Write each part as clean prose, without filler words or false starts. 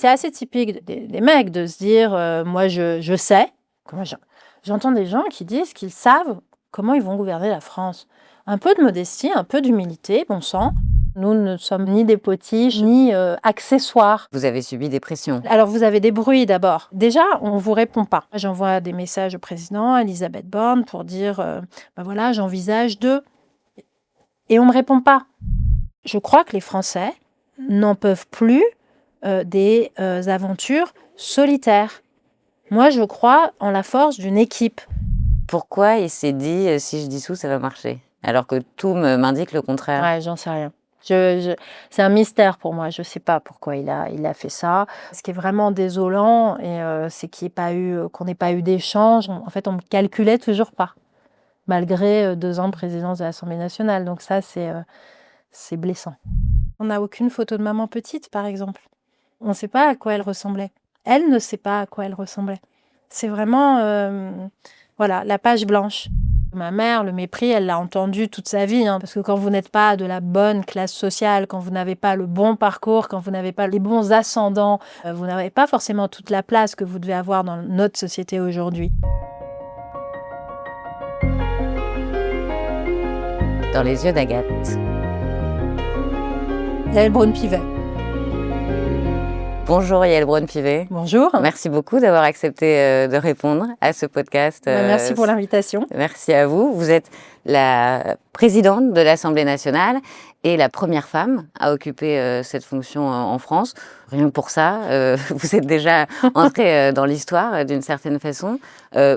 C'est assez typique des mecs de se dire moi je sais. J'entends des gens qui disent qu'ils savent comment ils vont gouverner la France. Un peu de modestie, un peu d'humilité, bon sang. Nous ne sommes ni des potiches, ni accessoires. Vous avez subi des pressions. Alors, vous avez des bruits d'abord. Déjà, on ne vous répond pas. J'envoie des messages au président, à Elisabeth Borne, pour dire ben voilà, j'envisage de. Et on ne me répond pas. Je crois que les Français n'en peuvent plus des aventures solitaires. Moi, je crois en la force d'une équipe. Pourquoi il s'est dit si je dissous, ça va marcher? Alors que tout m'indique le contraire. Ouais, j'en sais rien. C'est un mystère pour moi. Je ne sais pas pourquoi il a fait ça. Ce qui est vraiment désolant, c'est qu'on n'ait pas eu d'échange. En fait, on ne me calculait toujours pas, malgré 2 ans de présidence de l'Assemblée nationale. Donc ça, c'est blessant. On n'a aucune photo de maman petite, par exemple. On ne sait pas à quoi elle ressemblait. Elle ne sait pas à quoi elle ressemblait. C'est vraiment voilà, la page blanche. Ma mère, le mépris, elle l'a entendu toute sa vie, parce que quand vous n'êtes pas de la bonne classe sociale, quand vous n'avez pas le bon parcours, quand vous n'avez pas les bons ascendants, vous n'avez pas forcément toute la place que vous devez avoir dans notre société aujourd'hui. Dans les yeux d'Agathe. Yael Braun-Pivet. Bonjour Yael Braun-Pivet. Bonjour. Merci beaucoup d'avoir accepté de répondre à ce podcast. Merci pour l'invitation. Merci à vous. Vous êtes la présidente de l'Assemblée nationale et la première femme à occuper cette fonction en France. Rien que pour ça, vous êtes déjà entrée dans l'histoire d'une certaine façon.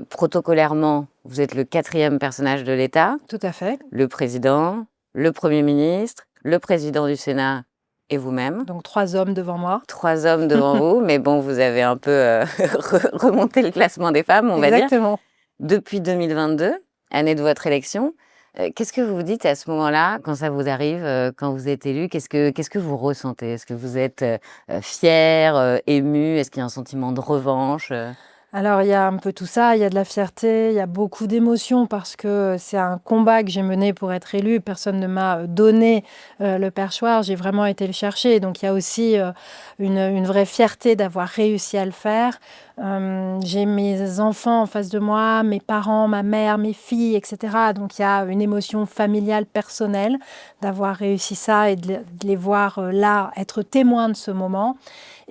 Protocolairement, vous êtes le 4e personnage de l'État. Tout à fait. Le président, le Premier ministre, le président du Sénat et vous-même. Donc 3 hommes devant moi. 3 hommes devant vous, mais bon, vous avez un peu remonté le classement des femmes, on va dire. Exactement. Depuis 2022, année de votre élection, qu'est-ce que vous vous dites à ce moment-là, quand ça vous arrive, quand vous êtes élu? Qu'est-ce que vous ressentez? Est-ce que vous êtes fière, émue? Est-ce qu'il y a un sentiment de revanche? Alors, il y a un peu tout ça, il y a de la fierté, il y a beaucoup d'émotions parce que c'est un combat que j'ai mené pour être élue. Personne ne m'a donné le perchoir, j'ai vraiment été le chercher. Donc, il y a aussi une vraie fierté d'avoir réussi à le faire. J'ai mes enfants en face de moi, mes parents, ma mère, mes filles, etc. Donc, il y a une émotion familiale, personnelle d'avoir réussi ça et de les voir là, être témoins de ce moment.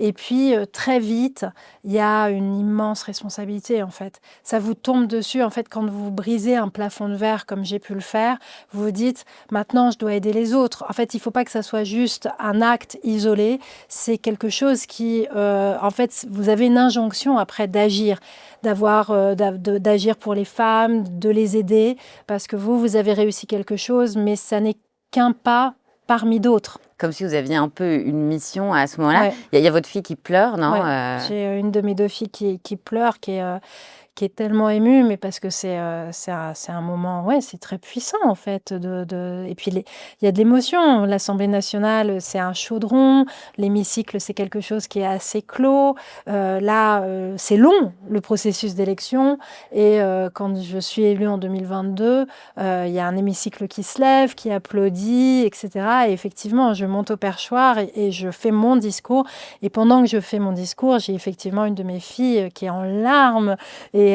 Et puis, très vite, il y a une immense responsabilité, en fait. Ça vous tombe dessus, en fait, quand vous brisez un plafond de verre, comme j'ai pu le faire, vous vous dites, maintenant, je dois aider les autres. En fait, il ne faut pas que ça soit juste un acte isolé. C'est quelque chose qui, en fait, vous avez une injonction après d'agir, d'agir pour les femmes, de les aider, parce que vous avez réussi quelque chose, mais ça n'est qu'un pas parmi d'autres. Comme si vous aviez un peu une mission à ce moment-là. Ouais. Il y a votre fille qui pleure, non? Ouais. J'ai une de mes 2 filles qui pleure, qui est tellement émue, mais parce que c'est un moment, ouais, c'est très puissant en fait. Et puis il y a de l'émotion. L'Assemblée nationale, c'est un chaudron. L'hémicycle, c'est quelque chose qui est assez clos. Là, c'est long, le processus d'élection. Et quand je suis élue en 2022, il y a un hémicycle qui se lève, qui applaudit, etc. Et effectivement, je monte au perchoir et je fais mon discours. Et pendant que je fais mon discours, j'ai effectivement une de mes filles qui est en larmes et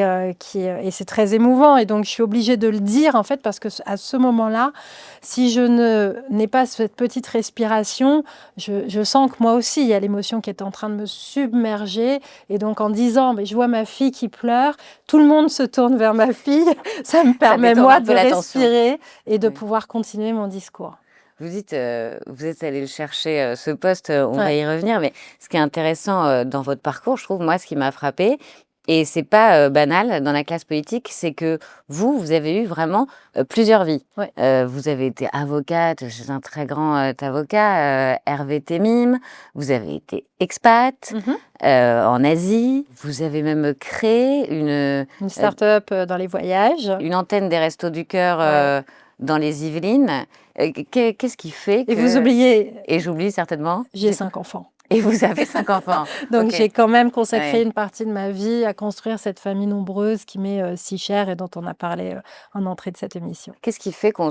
c'est très émouvant. Et donc, je suis obligée de le dire, en fait, parce que à ce moment-là, si je n'ai pas cette petite respiration, je sens que moi aussi, il y a l'émotion qui est en train de me submerger. Et donc, en disant, mais je vois ma fille qui pleure, tout le monde se tourne vers ma fille. Ça me permet, moi, de respirer et de pouvoir continuer mon discours. Vous dites, vous êtes allé le chercher, ce poste, on va y revenir, mais ce qui est intéressant dans votre parcours, je trouve, moi, ce qui m'a frappée, et c'est pas banal dans la classe politique, c'est que vous avez eu vraiment plusieurs vies. Ouais. Vous avez été avocate chez un très grand avocat, Hervé Temim, vous avez été expat en Asie, vous avez même créé une start-up dans les voyages. Une antenne des Restos du Cœur dans les Yvelines. Qu'est-ce qui fait que... Et vous oubliez... Et j'oublie certainement. J'ai 5 enfants. Et vous avez 5 enfants? Donc OK. j'ai quand même consacré Ouais. une partie de ma vie à construire cette famille nombreuse qui m'est, si chère et dont on a parlé, en entrée de cette émission. Qu'est-ce qui fait qu'on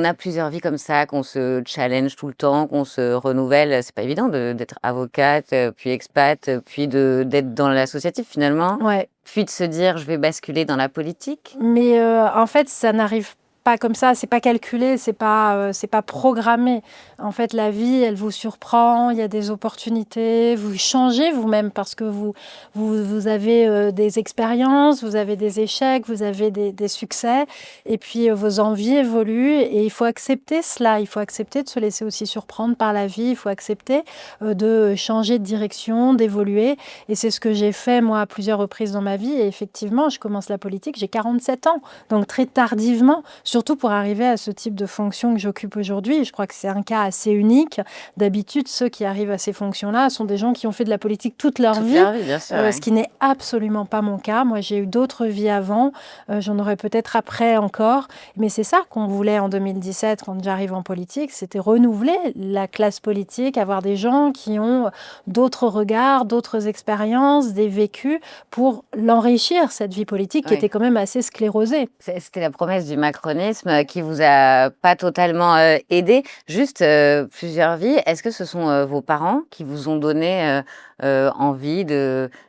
a plusieurs vies comme ça, qu'on se challenge tout le temps, qu'on se renouvelle? C'est pas évident d'être avocate, puis expat, puis d'être dans l'associatif finalement, Ouais. puis de se dire: «Je vais basculer dans la politique». Mais en fait, ça n'arrive pas comme ça, c'est pas calculé, c'est pas programmé. En fait, la vie, elle vous surprend, il y a des opportunités, vous changez vous-même parce que vous avez, des expériences, vous avez des échecs, vous avez des succès et puis, vos envies évoluent et il faut accepter cela. Il faut accepter de se laisser aussi surprendre par la vie, il faut accepter, de changer de direction, d'évoluer et c'est ce que j'ai fait moi à plusieurs reprises dans ma vie et effectivement, je commence la politique, j'ai 47 ans, donc très tardivement, surtout pour arriver à ce type de fonction que j'occupe aujourd'hui. Je crois que c'est un cas assez unique. D'habitude, ceux qui arrivent à ces fonctions-là sont des gens qui ont fait de la politique toute leur Toute vie, leur vie, bien sûr, ce ouais. qui n'est absolument pas mon cas. Moi, j'ai eu d'autres vies avant, j'en aurai peut-être après encore, mais c'est ça qu'on voulait en 2017 quand j'arrive en politique, c'était renouveler la classe politique, avoir des gens qui ont d'autres regards, d'autres expériences, des vécus pour l'enrichir, cette vie politique qui Ouais. était quand même assez sclérosée. C'était la promesse du macronisme, qui vous a pas totalement, aidé. Juste, plusieurs vies. Est-ce que ce sont, vos parents qui vous ont donné, envie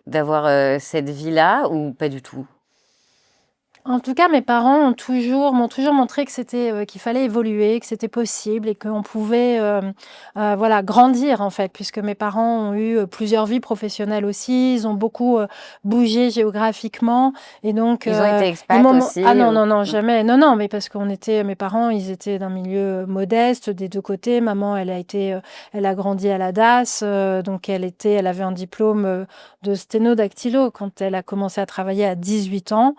d'avoir, cette vie-là ou pas du tout? En tout cas, mes parents m'ont toujours montré que c'était, qu'il fallait évoluer, que c'était possible et qu'on pouvait, voilà, grandir, en fait. Puisque mes parents ont eu, plusieurs vies professionnelles aussi. Ils ont beaucoup, bougé géographiquement et donc, Ils ont été ils expats m'ont ah aussi non, ou? non, non, Mmh. jamais. Non, non, mais parce qu'on était mes parents, ils étaient d'un milieu modeste des 2 côtés. Maman, elle a grandi à la DAS, donc elle avait un diplôme, de sténodactylo quand elle a commencé à travailler à 18 ans.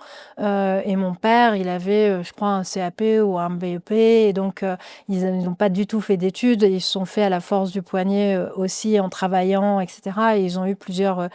Et mon père, il avait, je crois un CAP ou un BEP et donc ils n'ont pas du tout fait d'études. Ils se sont fait à la force du poignet, aussi en travaillant et cetera et ils ont eu plusieurs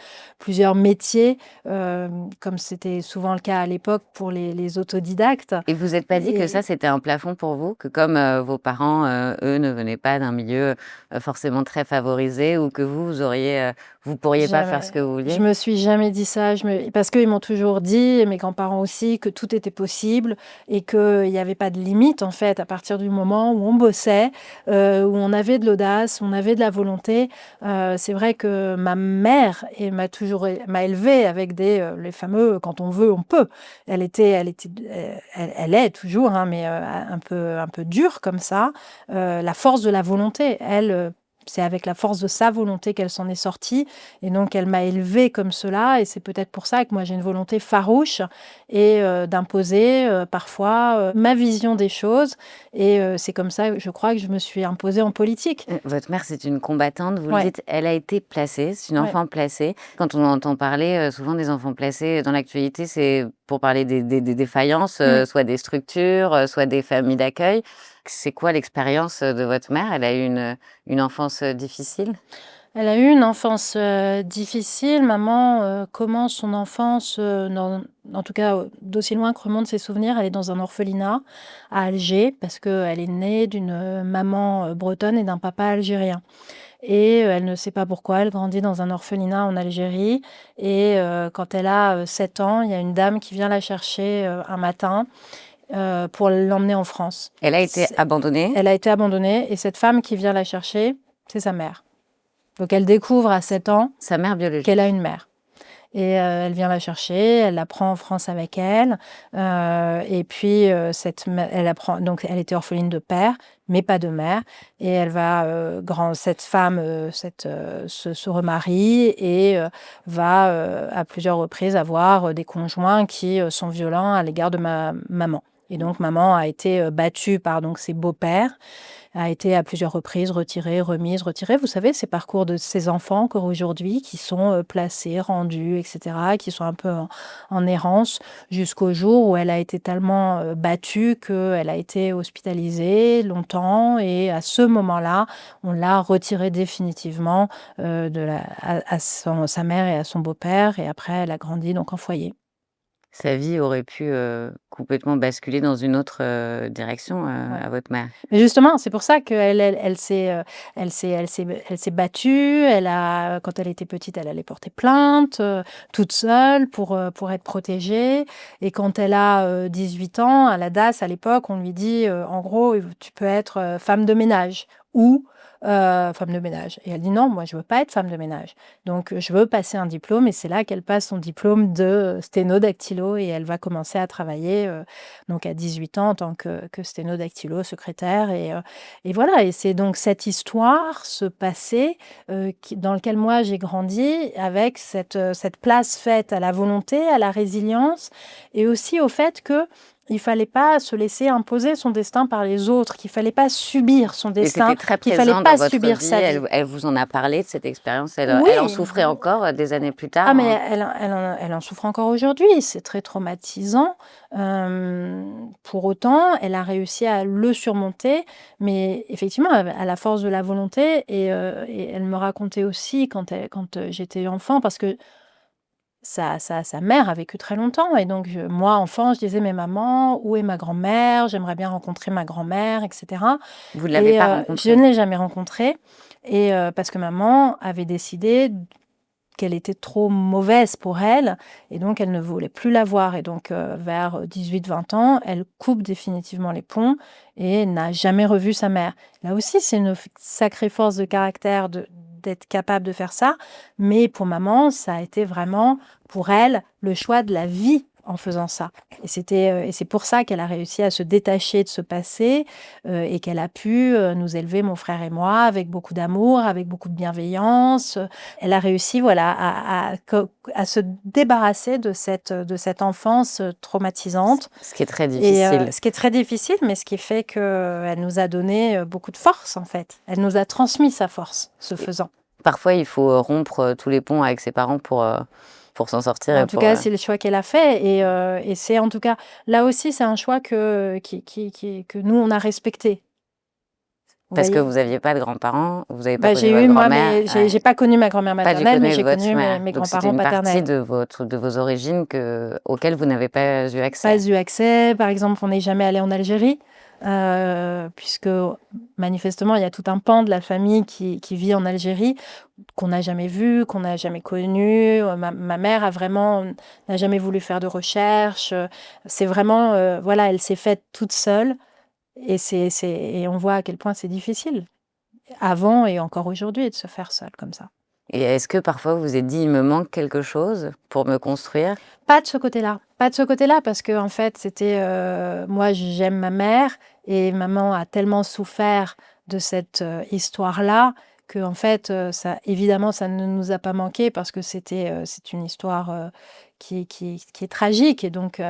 métiers, comme c'était souvent le cas à l'époque pour les autodidactes Et vous êtes pas dit que ça, et c'était un plafond pour vous? Que comme, vos parents, eux, ne venaient pas d'un milieu, forcément très favorisé ou que vous pourriez pas faire ce que jamais vous je vouliez? me suis jamais dit ça, parce qu'ils m'ont toujours dit et mes grands-parents aussi, que tout était possible et qu'il y avait pas de limite, en fait, à partir du moment où on bossait, où on avait de l'audace, on avait de la volonté. C'est vrai que ma mère m'a élevée avec les fameux «quand on veut, on peut». Elle est toujours, hein, mais un peu dure comme ça. La force de la volonté, elle, c'est avec la force de sa volonté qu'elle s'en est sortie et donc elle m'a élevée comme cela et c'est peut-être pour ça que moi j'ai une volonté farouche et d'imposer, parfois, ma vision des choses et c'est comme ça, je crois que je me suis imposée en politique. Votre mère, c'est une combattante, vous le Ouais, dites, elle a été placée, c'est une ouais. enfant placée. Quand on entend parler, souvent des enfants placés dans l'actualité, c'est pour parler des défaillances, Mmh. soit des structures, soit des familles d'accueil. C'est quoi l'expérience, de votre mère? Elle a eu une enfance, difficile? Elle a eu une enfance, difficile. Maman, commence son enfance, en tout cas, d'aussi loin que remontent ses souvenirs, elle est dans un orphelinat à Alger parce qu'elle est née d'une, maman, bretonne et d'un papa algérien et elle ne sait pas pourquoi, elle grandit dans un orphelinat en Algérie et quand elle a, 7 ans, il y a une dame qui vient la chercher, un matin, pour l'emmener en France. Elle a été C'est abandonnée, Elle a été abandonnée et cette femme qui vient la chercher, c'est sa mère. Donc elle découvre à 7 ans sa mère qu'elle biologique. a une mère et elle vient la chercher, elle la prend en France avec elle, et puis, elle était orpheline de père, mais pas de mère et elle va, cette femme, se remarie et va, à plusieurs reprises avoir, des conjoints qui, sont violents à l'égard de ma maman et donc maman a été, battue par donc ses beaux-pères, a été à plusieurs reprises retirée, remise, retirée. Vous savez, ces parcours de ces enfants encore aujourd'hui qui sont, placés, rendus et cetera, qui sont un peu en errance jusqu'au jour où elle a été tellement, battue qu'elle a été hospitalisée longtemps et à ce moment-là, on l'a retirée définitivement, de la à sa mère et à son beau-père et après elle a grandi donc en foyer. Sa vie aurait pu, complètement basculer dans une autre, direction, Ouais. à votre mère. Mais justement, c'est pour ça qu'elle s'est battue, quand elle était petite, elle allait porter plainte, toute seule pour être protégée et quand elle a, 18 ans, à la DAS, à l'époque, on lui dit, en gros: «Tu peux être, femme de ménage ou femme de ménage» et elle dit: «Non, moi je veux pas être femme de ménage, donc je veux passer un diplôme» et c'est là qu'elle passe son diplôme de sténo-dactylo et elle va commencer à travailler, donc à 18 ans en tant que sténo-dactylo, secrétaire et voilà et c'est donc cette histoire, ce passé, dans lequel moi j'ai grandi avec cette place faite à la volonté, à la résilience et aussi au fait qu'il fallait pas se laisser imposer son destin par les autres, qu'il fallait pas subir son Et c'était destin, très qu'il fallait présent dans pas votre subir vie, sa vie. elle vous en a parlé de cette expérience? Elle en Oui. souffrait encore, des années plus Ah tard mais en elle en souffre encore aujourd'hui, c'est très traumatisant. Pour autant, elle a réussi à le surmonter, mais effectivement à la force de la volonté et elle me racontait aussi quand j'étais enfant parce que sa mère a vécu très longtemps et donc moi enfant, je disais: «Mais maman, où est ma grand-mère? J'aimerais bien rencontrer ma grand-mère» et cetera vous ne l'avez et pas je ne rencontrée? l'ai jamais rencontrée et parce que maman avait décidé qu'elle était trop mauvaise pour elle et donc elle ne voulait plus la voir et donc vers 18-20 ans, elle coupe définitivement les ponts et n'a jamais revu sa mère. Là aussi, c'est une sacrée force de caractère d'être capable de faire ça, mais pour maman, ça a été vraiment, pour elle, le choix de la vie en faisant ça et c'est pour ça qu'elle a réussi à se détacher de ce passé, et qu'elle a pu, nous élever, mon frère et moi, avec beaucoup d'amour, avec beaucoup de bienveillance, elle a réussi, voilà, à se débarrasser de cette enfance, traumatisante Ce qui est très et difficile. ce qui est très difficile, mais ce qui fait qu'elle nous a donné, beaucoup de force, en fait. Elle nous a transmis sa force, ce Et faisant. parfois, il faut, rompre, tous les ponts avec ses parents pour s'en sortir En et tout pour, cas, c'est le choix qu'elle a fait et c'est en tout cas là aussi, c'est un choix que nous, on a respecté. Vous parce que voyez? vous aviez pas de grands-parents, vous avez pas Bah, connu j'ai eu votre moi grand-mère, mais j'ai pas connu ma grand-mère pas dû maternelle, mais connaître j'ai votre connu mes mère. mes Donc c'était grands-parents une partie paternels. de vos origines auxquelles vous n'avez pas eu Pas accès. eu accès. Par exemple, on n'est jamais allé en Algérie, puisque manifestement, il y a tout un pan de la famille qui vit en Algérie, qu'on n'a jamais vu, qu'on n'a jamais connu. Ma mère n'a jamais voulu faire de recherche. C'est vraiment, voilà, elle s'est faite toute seule et on voit à quel point c'est difficile, avant et encore aujourd'hui, de se faire seule comme ça. Et est-ce que parfois vous vous êtes dit: «Il me manque quelque chose pour me construire»? Pas de ce côté-là. Pas de ce côté-là parce que en fait, c'était, moi j'aime ma mère et maman a tellement souffert de cette, histoire-là qu'en fait, ça évidemment, ça ne nous a pas manqué parce que c'est une histoire, qui est tragique et donc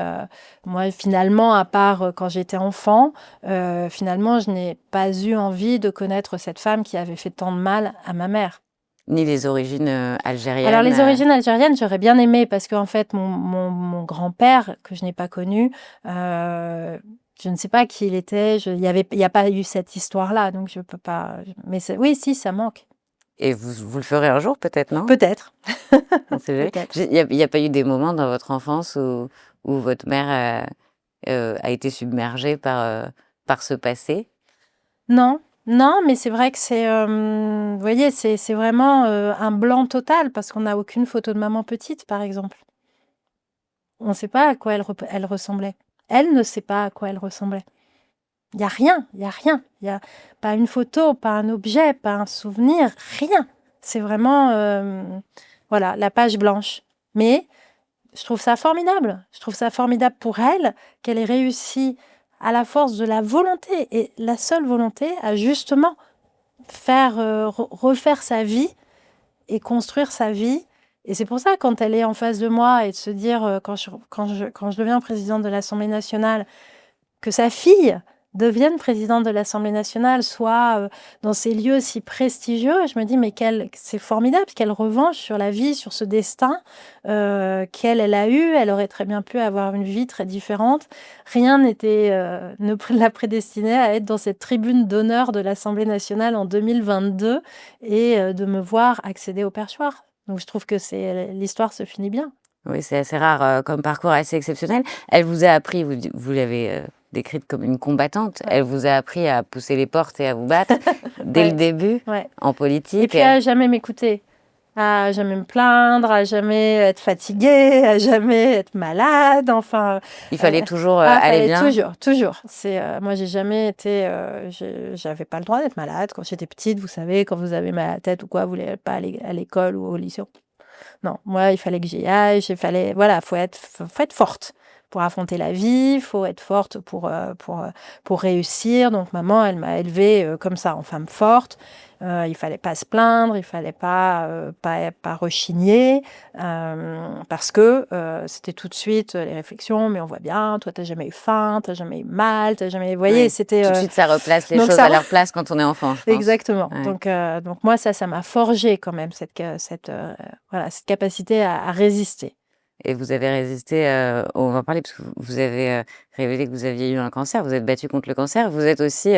moi finalement, à part, quand j'étais enfant, finalement, je n'ai pas eu envie de connaître cette femme qui avait fait tant de mal à ma mère. Ni les origines, Alors algériennes, les origines algériennes, j'aurais bien aimé parce qu'en fait mon grand-père, que je n'ai pas connu, je ne sais pas qui il était, il y a pas eu cette histoire-là, donc je peux pas mais oui, si, ça manque. et vous le ferez un jour peut-être, non? Peut-être, On sait jamais. peut-être. Il y a pas eu des moments dans votre enfance où votre mère, a été submergée par ce passé? Non, non, mais c'est vrai que vous voyez, c'est vraiment, un blanc total parce qu'on n'a aucune photo de maman petite, par exemple. On ne sait pas à quoi elle ressemblait. Elle ne sait pas à quoi elle ressemblait. Il y a rien, il y a rien. Il y a pas une photo, pas un objet, pas un souvenir, rien. C'est vraiment, voilà, la page blanche. Mais je trouve ça formidable. Je trouve ça formidable pour elle qu'elle ait réussi, à la force de la volonté et la seule volonté, à justement faire, refaire sa vie et construire sa vie et c'est pour ça quand elle est en face de moi et de se dire, quand je deviens présidente de l'Assemblée nationale, que sa fille devienne présidente de l'Assemblée nationale, soit, dans ces lieux si prestigieux, je me dis: «Mais c'est formidable, quelle revanche sur la vie, sur ce destin, qu'elle a eu». Elle aurait très bien pu avoir une vie très différente. Rien n'était, ne pré la prédestinait à être dans cette tribune d'honneur de l'Assemblée nationale en 2022 et de me voir accéder au perchoir. Donc je trouve que l'histoire se finit bien. Oui, c'est assez rare comme parcours, assez exceptionnel. Elle vous a appris, vous l'avez décrite comme une combattante, Ouais. elle vous a appris à pousser les portes et à vous battre dès le Ouais, début ouais. en Et politique. puis à jamais m'écouter, à jamais me plaindre, à jamais être fatiguée, à jamais être malade, enfin, Il fallait toujours aller fallait bien. toujours. Moi, j'ai jamais été, j'avais pas le droit d'être malade quand j'étais petite. Vous savez, quand vous avez mal à la tête ou quoi, vous voulez pas aller à l'école ou au lycée. Non, moi, il fallait que j'y aille. Voilà, faut être forte pour affronter la vie. Faut être forte pour réussir. Donc, maman, elle m'a élevée comme ça, en femme forte. Il fallait pas se plaindre, il fallait pas rechigner, parce que c'était tout de suite les réflexions. Mais on voit bien, toi, t'as jamais eu faim, t'as jamais eu mal, t'as jamais. Vous voyez, Oui. c'était. Tout de suite, ça replace les Donc choses ça, à leur place quand on est enfant, je pense. exactement. Ouais. Donc moi, ça m'a forgé quand même cette capacité à résister. Et vous avez résisté, on va en parler parce que vous avez révélé que vous aviez eu un cancer, vous êtes battu contre le cancer, vous êtes aussi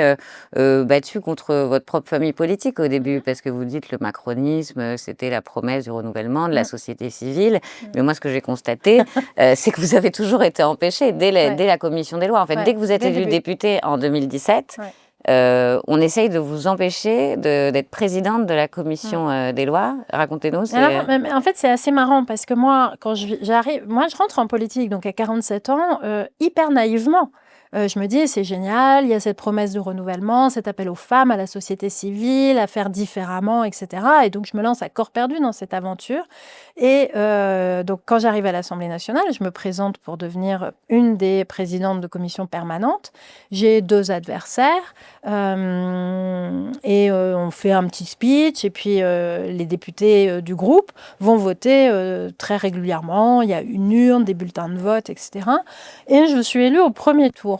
battu contre votre propre famille politique au début, parce que vous dites le macronisme, c'était la promesse du renouvellement de la société civile. Mais moi, ce que j'ai constaté, c'est que vous avez toujours été empêché dès la commission des lois. En fait, dès que vous êtes Dès le élu début. député en 2017, on essaye de vous empêcher d'être présidente de la commission des lois. Racontez-nous. Alors, mais en fait, c'est assez marrant parce que moi, quand je rentre en politique, donc à 47 ans, hyper naïvement. Je me dis, c'est génial, il y a cette promesse de renouvellement, cet appel aux femmes, à la société civile, à faire différemment, etc. Et donc, je me lance à corps perdu dans cette aventure. Et donc, quand j'arrive à l'Assemblée nationale, je me présente pour devenir une des présidentes de commission permanente. J'ai 2 adversaires et on fait un petit speech et puis les députés du groupe vont voter très régulièrement. Il y a une urne, des bulletins de vote, etc. Et je suis élue au premier tour.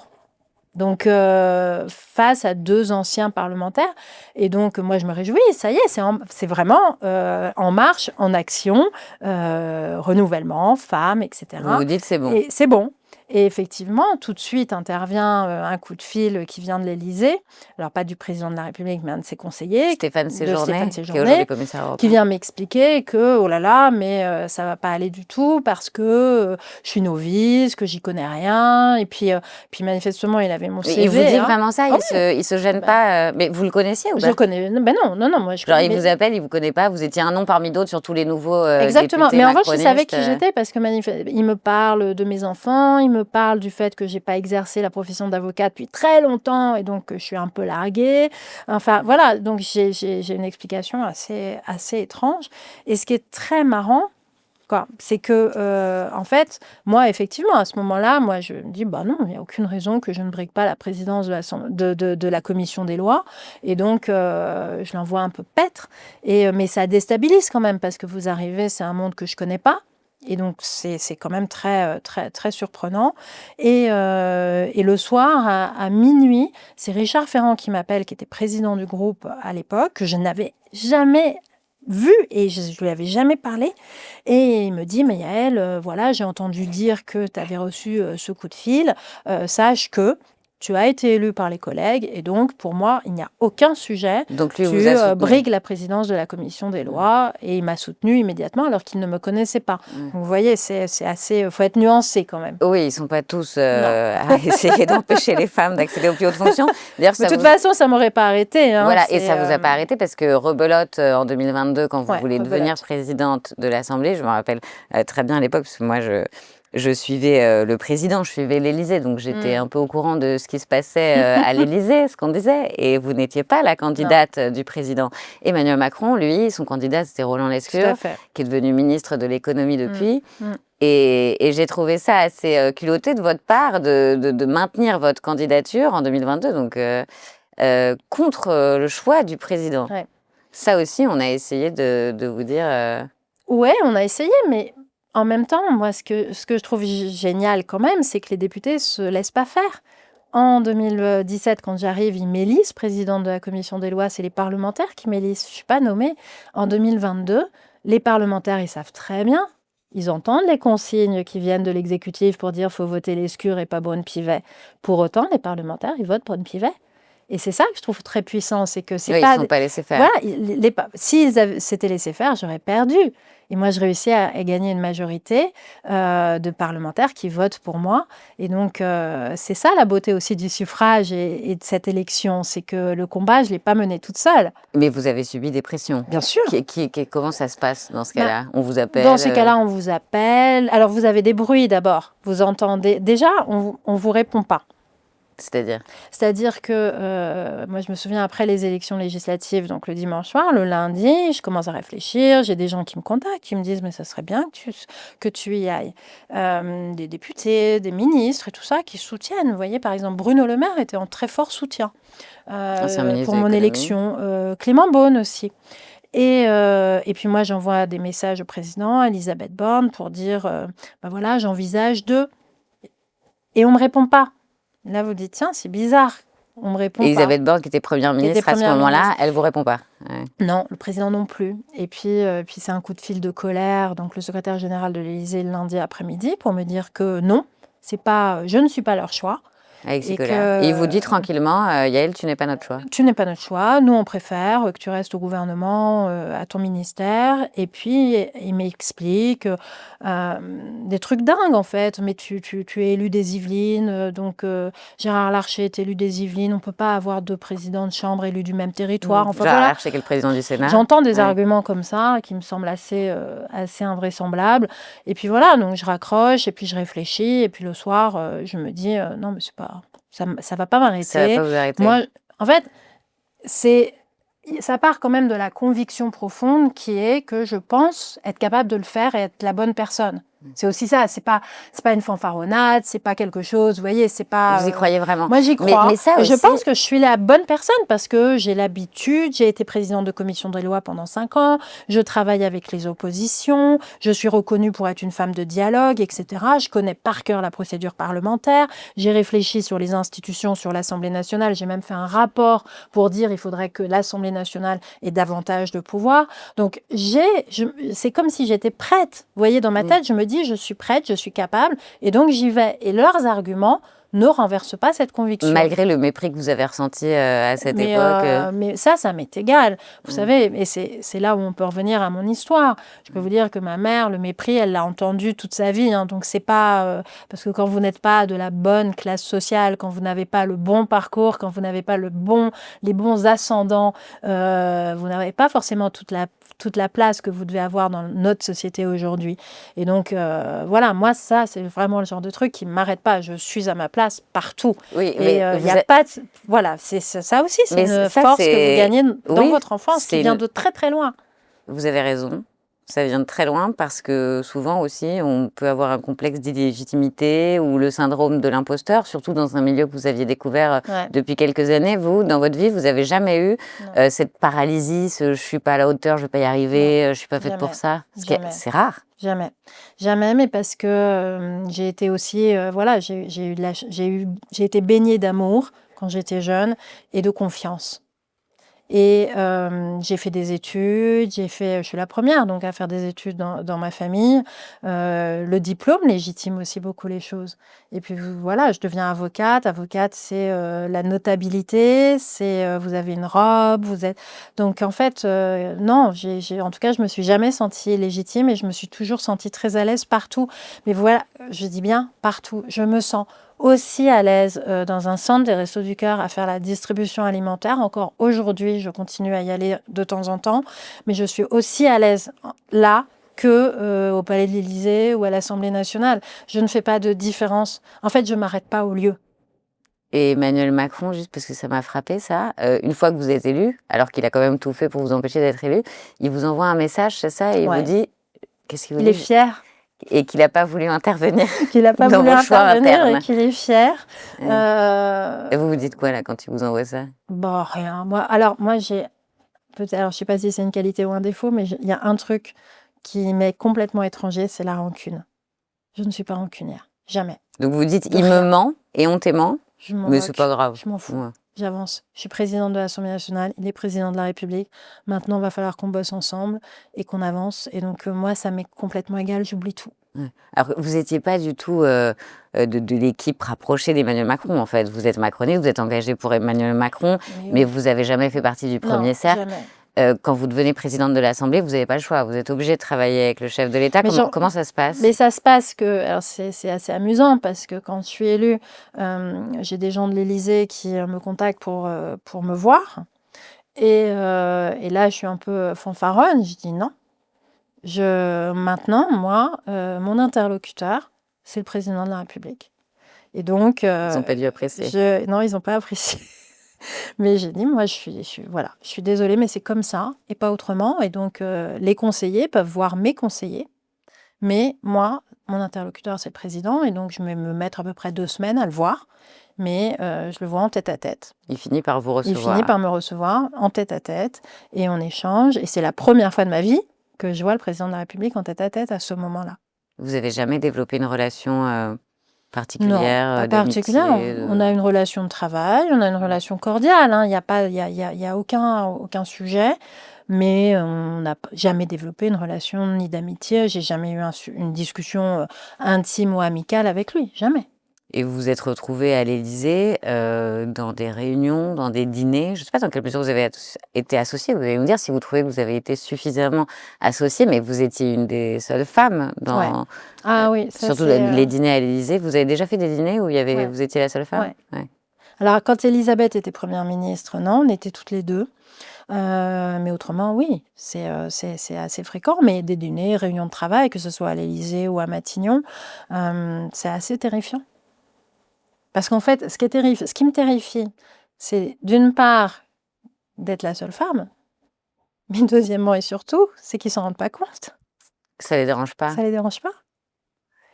Donc, face à 2 anciens parlementaires. Et donc, moi, je me réjouis. Ça y est, c'est vraiment en marche, en action, renouvellement, femmes, etc. Vous vous dites, c'est bon. Et c'est bon. Et effectivement, tout de suite intervient un coup de fil qui vient de l'Élysée. Alors, pas du président de la République, mais un de ses conseillers, Stéphane Séjourné, qui est Séjourné, aujourd'hui commissaire européen. qui vient m'expliquer que, oh là là, mais ça va pas aller du tout parce que je suis novice, que j'y connais rien. Et puis manifestement, il avait mon CV. Il vous dit hein. vraiment ça? Il se gêne pas? Mais vous le connaissiez ou Je pas? le connais. Ben non, moi je Genre, connais. il vous appelle, il vous connaît pas, vous étiez un nom parmi d'autres sur tous les nouveaux Exactement. députés Mais en revanche, il savait macronistes. qui j'étais parce que il me parle de mes enfants, il me parle du fait que j'ai pas exercé la profession d'avocat depuis très longtemps et donc je suis un peu larguée. Enfin, voilà. Donc j'ai une explication assez étrange. Et ce qui est très marrant, c'est que, en fait, moi, effectivement, à ce moment-là, moi, je me dis, bah non, il n'y a aucune raison que je ne brigue pas la présidence de la commission des lois. Et donc, je l'envoie un peu paître. Mais ça déstabilise quand même, parce que vous arrivez, c'est un monde que je ne connais pas. Et donc, c'est quand même très, très, très surprenant. Et le soir, à minuit, c'est Richard Ferrand qui m'appelle, qui était président du groupe à l'époque, que je n'avais jamais vu et je ne lui avais jamais parlé. Et il me dit, mais Yael, voilà, j'ai entendu dire que tu avais reçu ce coup de fil. Sache que tu as été élue par les collègues et donc, pour moi, il n'y a aucun sujet. Donc lui tu vous a soutenu. brigues la présidence de la commission des lois et il m'a soutenue immédiatement alors qu'il ne me connaissait pas. Donc, vous voyez, c'est assez... faut être nuancé quand même. Oui, ils ne sont pas tous à essayer d'empêcher les femmes d'accéder aux plus hautes fonctions. D'ailleurs, De toute façon, ça ne m'aurait pas arrêté. Hein, voilà, et ça ne vous a pas arrêté parce que rebelote en 2022, quand vous voulez rebelote. devenir présidente de l'Assemblée, je me rappelle très bien à l'époque, parce que moi, je suivais le président, je suivais l'Élysée, donc j'étais un peu au courant de ce qui se passait à l'Élysée, ce qu'on disait, et vous n'étiez pas la candidate du président. Emmanuel Macron, lui, son candidat, c'était Roland Lescure, qui est devenu ministre de l'économie depuis. Et j'ai trouvé ça assez culotté de votre part de maintenir votre candidature en 2022, donc contre le choix du président. Ouais. Ça aussi, on a essayé de vous dire... Ouais, on a essayé, mais... En même temps, moi, ce que je trouve génial quand même, c'est que les députés ne se laissent pas faire. En 2017, quand j'arrive, ils m'élisent présidente de la commission des lois. C'est les parlementaires qui m'élisent. Je ne suis pas nommée. En 2022, les parlementaires, ils savent très bien. Ils entendent les consignes qui viennent de l'exécutif pour dire qu'il faut voter Lescure et pas Braun-Pivet. Pour autant, les parlementaires, ils votent Braun-Pivet. Et c'est ça que je trouve très puissant, c'est que c'est Oui, ils pas... ne sont pas laissés faire. Voilà, s'ils s'étaient laissés faire, j'aurais perdu. Et moi, je réussis à gagner une majorité de parlementaires qui votent pour moi. Et donc, c'est ça la beauté aussi du suffrage et de cette élection, c'est que le combat, je ne l'ai pas mené toute seule. Mais vous avez subi des pressions. Bien sûr. Comment ça se passe dans ce Bah, cas-là? On vous appelle? Dans ces cas-là, on vous appelle. Alors, vous avez des bruits d'abord. Vous entendez. Déjà, on ne vous répond pas. C'est-à-dire? C'est-à-dire que moi, je me souviens après les élections législatives, donc le dimanche soir, le lundi, je commence à réfléchir. J'ai des gens qui me contactent, qui me disent mais ça serait bien que tu y ailles. Des députés, des ministres et tout ça qui soutiennent. Vous voyez, par exemple, Bruno Le Maire était en très fort soutien Ancien ministre pour de mon l'économie. élection. Clément Beaune aussi. Et puis moi, j'envoie des messages au président, à Elisabeth Borne, pour dire ben voilà, j'envisage de. Et on ne me répond pas. Là, vous dites, tiens, c'est bizarre. On me répond Elisabeth Borne, qui était première ministre à ce moment-là, elle ne vous répond pas? Ouais. Non, le président non plus. Et puis c'est un coup de fil de colère. Donc, le secrétaire général de l'Élysée, le lundi après-midi, pour me dire que non, je ne suis pas leur choix. Avec ses Et colères. Et il vous dit tranquillement, Yaël, tu n'es pas notre choix. Tu n'es pas notre choix. Nous, on préfère que tu restes au gouvernement, à ton ministère. Et puis, il m'explique des trucs dingues, en fait. Mais tu es élu des Yvelines. Donc, Gérard Larcher est élu des Yvelines. On ne peut pas avoir deux présidents de chambre élus du même territoire. Enfin, Gérard voilà. Larcher, qui est le président du Sénat. J'entends des arguments comme ça qui me semblent assez invraisemblables. Et puis voilà, donc je raccroche et puis je réfléchis. Et puis le soir, je me dis, non, mais c'est pas... Ça va pas m'arrêter. Ça va pas vous arrêter. Moi, en fait, ça part quand même de la conviction profonde qui est que je pense être capable de le faire et être la bonne personne. C'est aussi ça, c'est pas une fanfaronnade, c'est pas quelque chose, vous voyez, c'est pas... Vous y croyez vraiment? Moi, j'y crois. Mais ça et aussi... je pense que je suis la bonne personne parce que j'ai l'habitude, j'ai été présidente de commission des lois pendant 5 ans, je travaille avec les oppositions, je suis reconnue pour être une femme de dialogue, etc. Je connais par cœur la procédure parlementaire, j'ai réfléchi sur les institutions, sur l'Assemblée nationale, j'ai même fait un rapport pour dire il faudrait que l'Assemblée nationale ait davantage de pouvoir. Donc, c'est comme si j'étais prête. Vous voyez, dans ma tête, je me dis, je suis prête, je suis capable, et donc j'y vais. Et leurs arguments ne renversent pas cette conviction. Malgré le mépris que vous avez ressenti à cette époque. Mais ça m'est égal. Vous savez, et c'est là où on peut revenir à mon histoire. Je peux vous dire que ma mère, le mépris, elle l'a entendu toute sa vie. Hein, donc c'est pas... parce que quand vous n'êtes pas de la bonne classe sociale, quand vous n'avez pas le bon parcours, quand vous n'avez pas les bons ascendants, vous n'avez pas forcément toute la place que vous devez avoir dans notre société aujourd'hui. Et donc, voilà, moi, ça, c'est vraiment le genre de truc qui ne m'arrête pas. Je suis à ma place partout. Oui, et il n'y a pas... Voilà, c'est ça aussi, c'est une force que vous gagnez dans votre enfance qui vient de très, très loin. Vous avez raison. Ça vient de très loin parce que souvent aussi, on peut avoir un complexe d'illégitimité ou le syndrome de l'imposteur, surtout dans un milieu que vous aviez découvert depuis quelques années. Vous, dans votre vie, vous n'avez jamais eu cette paralysie, je ne suis pas à la hauteur, je ne vais pas y arriver, je ne suis pas faite pour ça. C'est rare. Jamais. Jamais, mais parce que j'ai été aussi... voilà, j'ai été baignée d'amour quand j'étais jeune et de confiance. Et j'ai fait des études, je suis la première donc à faire des études dans ma famille. Le diplôme légitime aussi beaucoup les choses. Et puis voilà, je deviens avocate. Avocate, c'est la notabilité, c'est vous avez une robe, vous êtes... Donc en fait, non, en tout cas, je me suis jamais sentie légitime et je me suis toujours sentie très à l'aise partout. Mais voilà, je dis bien partout. Je me sens aussi à l'aise dans un centre des Restos du Cœur à faire la distribution alimentaire. Encore aujourd'hui, je continue à y aller de temps en temps, mais je suis aussi à l'aise là que au Palais de l'Élysée ou à l'Assemblée nationale. Je ne fais pas de différence. En fait, je ne m'arrête pas au lieu. Et Emmanuel Macron, juste parce que ça m'a frappé ça, une fois que vous êtes élu, alors qu'il a quand même tout fait pour vous empêcher d'être élu, il vous envoie un message, c'est ça, et il vous dit... Qu'est-ce qu'il vous dit? Il est fier. Et qu'il n'a pas voulu intervenir. Qu'il n'a pas voulu intervenir internes. et qu'il est fier. Et vous vous dites quoi là quand il vous envoie ça? Bon, rien. Alors j'ai peut-être, alors je sais pas si c'est une qualité ou un défaut, mais il y a un truc qui m'est complètement étranger, c'est la rancune. Je ne suis pas rancunière, jamais. Donc vous dites, il me ment et on t'aimant, mais c'est pas grave. Je m'en fous. Ouais. J'avance. Je suis présidente de l'Assemblée nationale, il est président de la République. Maintenant, il va falloir qu'on bosse ensemble et qu'on avance. Et donc, moi, ça m'est complètement égal, j'oublie tout. Ouais. Alors, vous étiez pas du tout, de l'équipe rapprochée d'Emmanuel Macron, en fait. Vous êtes macroniste, vous êtes engagée pour Emmanuel Macron, Mais mais oui. vous avez jamais fait partie du Non, premier cercle. jamais. Quand vous devenez présidente de l'Assemblée, vous avez pas le choix. Vous êtes obligée de travailler avec le chef de l'État. Mais Comment ça se mais passe? ça se passe que alors c'est assez amusant parce que quand je suis élue, j'ai des gens de l'Élysée qui, me contactent pour me voir et là, je suis un peu fanfaronne. Je dis: «Non, maintenant, moi, mon interlocuteur, c'est le président de la République» et donc Ils ont pas dû apprécier. non, ils ont pas apprécié. Mais j'ai dit: «Moi, voilà, je suis désolée, mais c'est comme ça et pas autrement» et donc les conseillers peuvent voir mes conseillers, mais moi, mon interlocuteur, c'est le président et donc je vais me mettre à peu près 2 semaines à le voir, mais je le vois en tête-à-tête. Il finit par vous Il finit recevoir. par me recevoir en tête-à-tête et on échange et c'est la première fois de ma vie que je vois le président de la République en tête-à-tête à ce moment-là. Vous avez jamais développé une relation, Non, particulière, pas particulière. d'amitié, On a une relation de travail, on a une relation cordiale, hein. Il y a pas il y a aucun sujet, mais on n'a jamais développé une relation ni d'amitié. J'ai jamais eu une discussion, intime ou amicale avec lui, jamais. Et vous vous êtes retrouvés à l'Élysée, dans des réunions, dans des dîners. Je ne sais pas dans quelle mesure vous avez été associés. Vous allez nous dire si vous trouvez que vous avez été suffisamment associés, mais vous étiez une des seules femmes Ouais. dans, Ah oui, ça surtout c'est, les dîners à l'Élysée. Vous avez déjà fait des dîners où ouais, vous étiez la seule femme? ouais. Ouais. Alors quand Élisabeth était première ministre, non, on était toutes les 2. Mais autrement, oui, c'est assez fréquent, mais des dîners, réunions de travail, que ce soit à l'Élysée ou à Matignon, c'est assez terrifiant. Parce qu'en fait, ce qui me terrifie, c'est d'une part d'être la seule femme, mais deuxièmement et surtout, c'est qu'ils s'en rendent pas compte. Ça les dérange pas? Ça les dérange pas.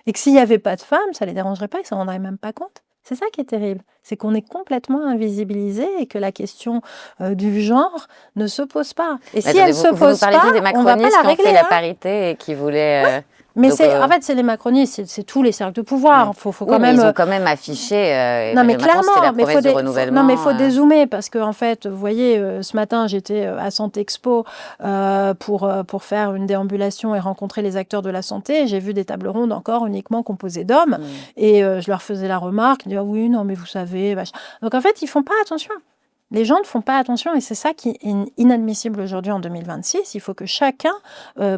Et que s'il y avait pas de femmes, ça les dérangerait pas, ils s'en rendraient même pas compte. C'est ça qui est terrible, c'est qu'on est complètement invisibilisés et que la question, du genre ne se pose pas. Et Mais si elle attendez, se vous nous pose parlez pas, juste des on va pas macronistes la qui ont fait régler, la hein. parité et qui voulaient, Mais donc, en fait, c'est les macronistes, c'est tous les cercles de pouvoir. ouais. Faut Oui, quand mais même, ils ont quand même affiché, non, mais Emmanuel Macron, c'était la clairement, mais promesse du non, mais renouvellement, faut dézoomer parce que en fait, vous voyez, ce matin, j'étais à Santé Expo pour faire une déambulation et rencontrer les acteurs de la santé. J'ai vu des tables rondes encore uniquement composées d'hommes et je leur faisais la remarque, ils disaient: «Ah oui, non, mais vous savez, machin». Donc en fait, ils font pas attention. Les gens ne font pas attention et c'est ça qui est inadmissible aujourd'hui en 2026. Il faut que chacun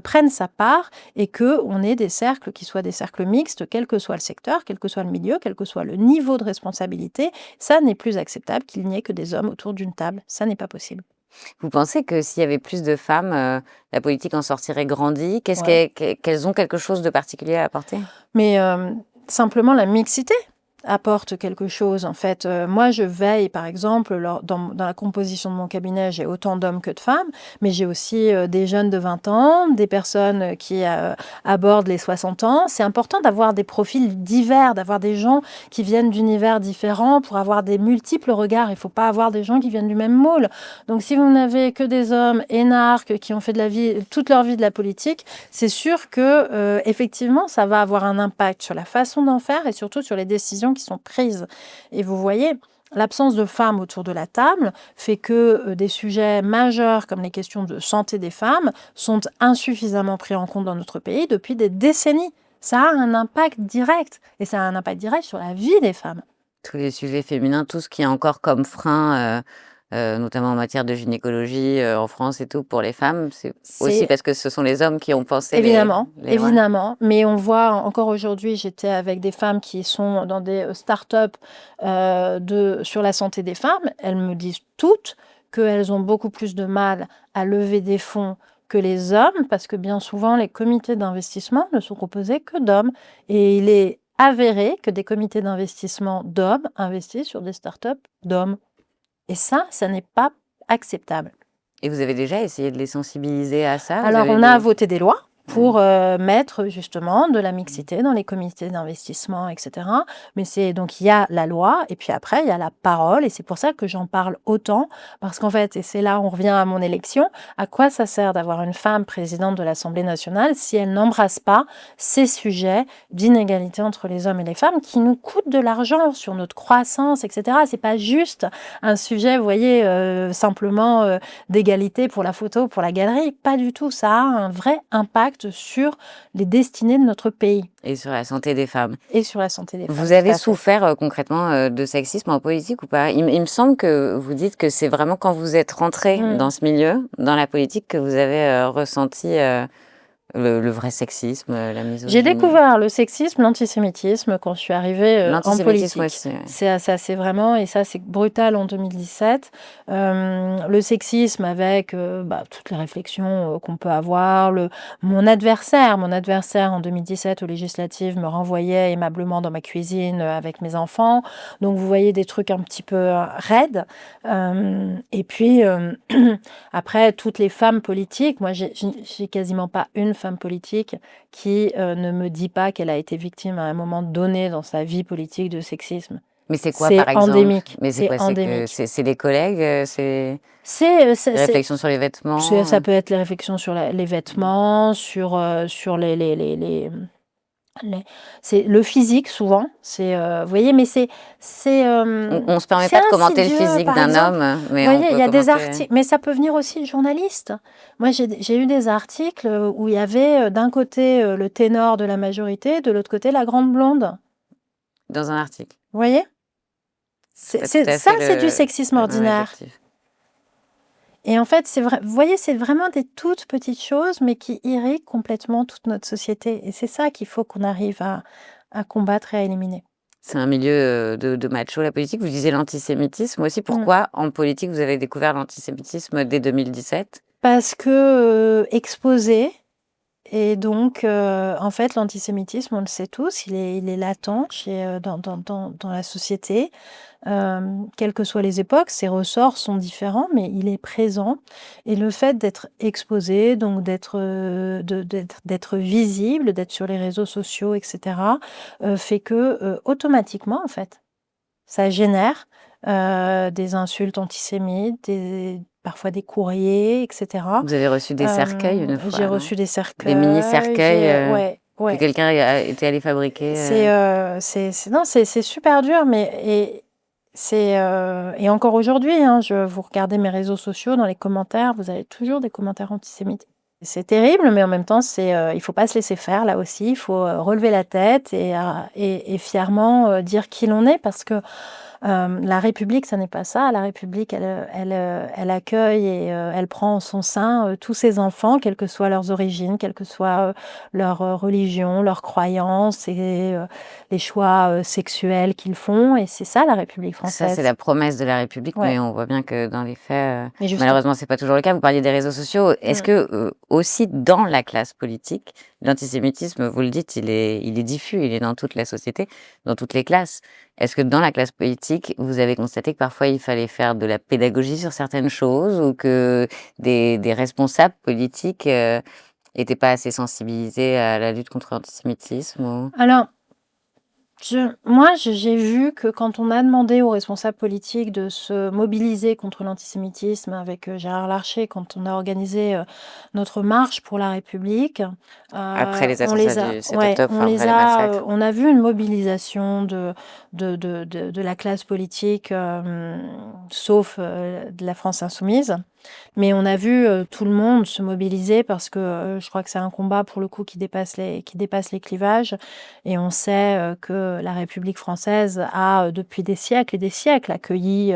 prenne sa part et qu'on ait des cercles qui soient des cercles mixtes, quel que soit le secteur, quel que soit le milieu, quel que soit le niveau de responsabilité. Ça n'est plus acceptable qu'il n'y ait que des hommes autour d'une table. Ça n'est pas possible. Vous pensez que s'il y avait plus de femmes, la politique en sortirait grandie? Ouais. Qu'elles ont quelque chose de particulier à apporter? Mais simplement la mixité apporte quelque chose. En fait, moi, je veille, par exemple, dans la composition de mon cabinet, j'ai autant d'hommes que de femmes, mais j'ai aussi des jeunes de 20 ans, des personnes qui abordent les 60 ans. C'est important d'avoir des profils divers, d'avoir des gens qui viennent d'univers différents pour avoir des multiples regards. Il ne faut pas avoir des gens qui viennent du même moule. Donc, si vous n'avez que des hommes énarques qui ont fait toute leur vie de la politique, c'est sûr que, effectivement, ça va avoir un impact sur la façon d'en faire et surtout sur les décisions qui sont prises. Et vous voyez, l'absence de femmes autour de la table fait que des sujets majeurs comme les questions de santé des femmes sont insuffisamment pris en compte dans notre pays depuis des décennies. Ça a un impact direct et ça a un impact direct sur la vie des femmes. Tous les sujets féminins, tout ce qui est encore comme frein, notamment en matière de gynécologie, en France et tout, pour les femmes, c'est aussi C'est parce que ce sont les hommes qui ont pensé Évidemment, ouais. évidemment, mais on voit encore aujourd'hui, j'étais avec des femmes qui sont dans des start-up sur la santé des femmes. Elles me disent toutes qu'elles ont beaucoup plus de mal à lever des fonds que les hommes, parce que bien souvent, les comités d'investissement ne sont composés que d'hommes. Et il est avéré que des comités d'investissement d'hommes investissent sur des start-up d'hommes. Et ça n'est pas acceptable. Et vous avez déjà essayé de les sensibiliser à ça? Alors, on a voté des lois pour mettre justement de la mixité dans les comités d'investissement, etc. Mais donc il y a la loi et puis après il y a la parole et c'est pour ça que j'en parle autant parce qu'en fait, et c'est là on revient à mon élection, à quoi ça sert d'avoir une femme présidente de l'Assemblée nationale si elle n'embrasse pas ces sujets d'inégalité entre les hommes et les femmes qui nous coûtent de l'argent sur notre croissance, etc. C'est pas juste un sujet, vous voyez, simplement d'égalité pour la photo, pour la galerie, pas du tout. Ça a un vrai impact impact sur les destinées de notre pays. Et sur la santé des femmes. Et sur la santé des femmes. Vous avez souffert concrètement de sexisme en politique ou pas? Il me semble que vous dites que c'est vraiment quand vous êtes rentré dans ce milieu, dans la politique, que vous avez ressenti le vrai sexisme, la misogynie. J'ai découvert le sexisme, l'antisémitisme quand je suis arrivée en politique. Aussi, ouais. C'est vraiment, et ça c'est brutal en 2017, le sexisme avec toutes les réflexions qu'on peut avoir. Mon adversaire en 2017 aux législatives me renvoyait aimablement dans ma cuisine avec mes enfants. Donc vous voyez des trucs un petit peu raides. Et puis après, toutes les femmes politiques, moi j'ai quasiment pas une femme politique qui ne me dit pas qu'elle a été victime à un moment donné dans sa vie politique de sexisme. Mais c'est quoi, par exemple? Endémique. Mais c'est quoi? C'est les collègues? C'est les réflexions sur les vêtements? Ça peut être les réflexions sur les vêtements, sur c'est le physique souvent. Vous voyez, mais on se permet pas de commenter le physique d'un homme, mais vous voyez, il y a des commenter... articles, mais ça peut venir aussi de journalistes. Moi, j'ai eu des articles où il y avait d'un côté le ténor de la majorité, de l'autre côté la grande blonde. Dans un article. Vous voyez, c'est du sexisme ordinaire. Et en fait, vous voyez, c'est vraiment des toutes petites choses, mais qui irriguent complètement toute notre société. Et c'est ça qu'il faut qu'on arrive à combattre et à éliminer. C'est un milieu de macho, la politique. Vous disiez l'antisémitisme aussi. Pourquoi, en politique, vous avez découvert l'antisémitisme dès 2017? Parce que exposé. Et donc, en fait, l'antisémitisme, on le sait tous, il est latent dans la société. Quelles que soient les époques, ses ressorts sont différents, mais il est présent. Et le fait d'être exposé, donc d'être visible, d'être sur les réseaux sociaux, etc., fait que automatiquement, en fait, ça génère des insultes antisémites, parfois des courriers, etc. Vous avez reçu des cercueils une fois? J'ai reçu des cercueils. Des mini-cercueils ouais. que quelqu'un a été allé fabriquer. C'est super dur, mais et encore aujourd'hui, vous regardez mes réseaux sociaux, dans les commentaires, vous avez toujours des commentaires antisémites. C'est terrible, mais en même temps, il faut pas se laisser faire là aussi. Il faut relever la tête et fièrement dire qui l'on est, parce que la République, ça n'est pas ça. La République, elle accueille et elle prend en son sein tous ses enfants, quelles que soient leurs origines, quelle que soit leur religion, leurs croyances et les choix sexuels qu'ils font. Et c'est ça, la République française. Ça, c'est la promesse de la République, mais on voit bien que dans les faits, malheureusement, c'est pas toujours le cas. Vous parliez des réseaux sociaux. Est-ce que aussi dans la classe politique, l'antisémitisme, vous le dites, il est diffus, il est dans toute la société, dans toutes les classes. Est-ce que dans la classe politique, vous avez constaté que parfois il fallait faire de la pédagogie sur certaines choses, ou que des responsables politiques n'étaient pas assez sensibilisés à la lutte contre l'antisémitisme? Alors, moi, j'ai vu que quand on a demandé aux responsables politiques de se mobiliser contre l'antisémitisme avec Gérard Larcher, quand on a organisé notre marche pour la République, après les attentats du 7 octobre, on a vu une mobilisation de la classe politique, sauf de la France insoumise. Mais on a vu tout le monde se mobiliser, parce que je crois que c'est un combat pour le coup qui dépasse les clivages. Et on sait que la République française a depuis des siècles et des siècles accueilli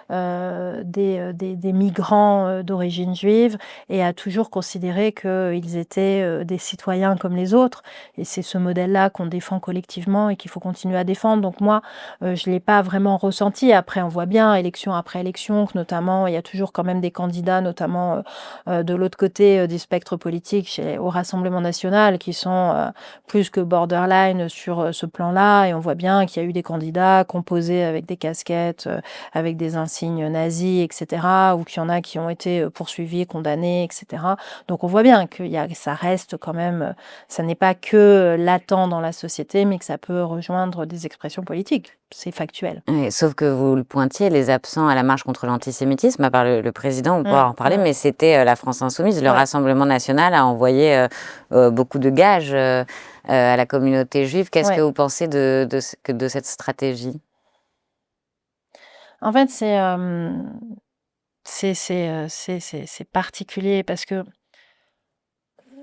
des migrants d'origine juive, et a toujours considéré qu'ils étaient des citoyens comme les autres. Et c'est ce modèle-là qu'on défend collectivement et qu'il faut continuer à défendre. Donc moi, je ne l'ai pas vraiment ressenti. Après, on voit bien, élection après élection, que notamment, il y a toujours quand même des candidats, notamment de l'autre côté du spectre politique, au Rassemblement national, qui sont plus que borderline sur ce plan-là. Et on voit bien qu'il y a eu des candidats composés avec des casquettes, avec des insignes nazis, etc., ou qu'il y en a qui ont été poursuivis, condamnés, etc. Donc on voit bien que ça reste quand même, ça n'est pas que latent dans la société, mais que ça peut rejoindre des expressions politiques. C'est factuel. Oui, sauf que vous le pointiez, les absents à la marche contre l'antisémitisme, à part le président, on pourra en parler, mais c'était la France insoumise. Le Rassemblement national a envoyé beaucoup de gages à la communauté juive. Qu'est-ce que vous pensez de cette stratégie? En fait, c'est particulier, parce que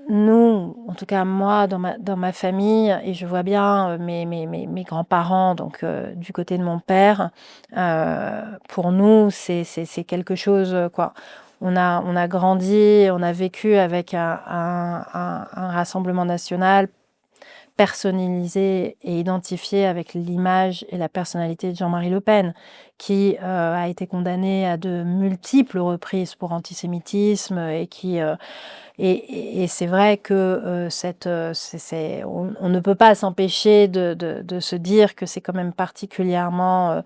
nous, en tout cas moi, dans ma famille, et je vois bien mes grands-parents, donc du côté de mon père, pour nous, c'est quelque chose, quoi. On a grandi, on a vécu avec un Rassemblement national personnalisé et identifié avec l'image et la personnalité de Jean-Marie Le Pen, qui a été condamné à de multiples reprises pour antisémitisme et qui et c'est vrai que on ne peut pas s'empêcher de se dire que c'est quand même particulièrement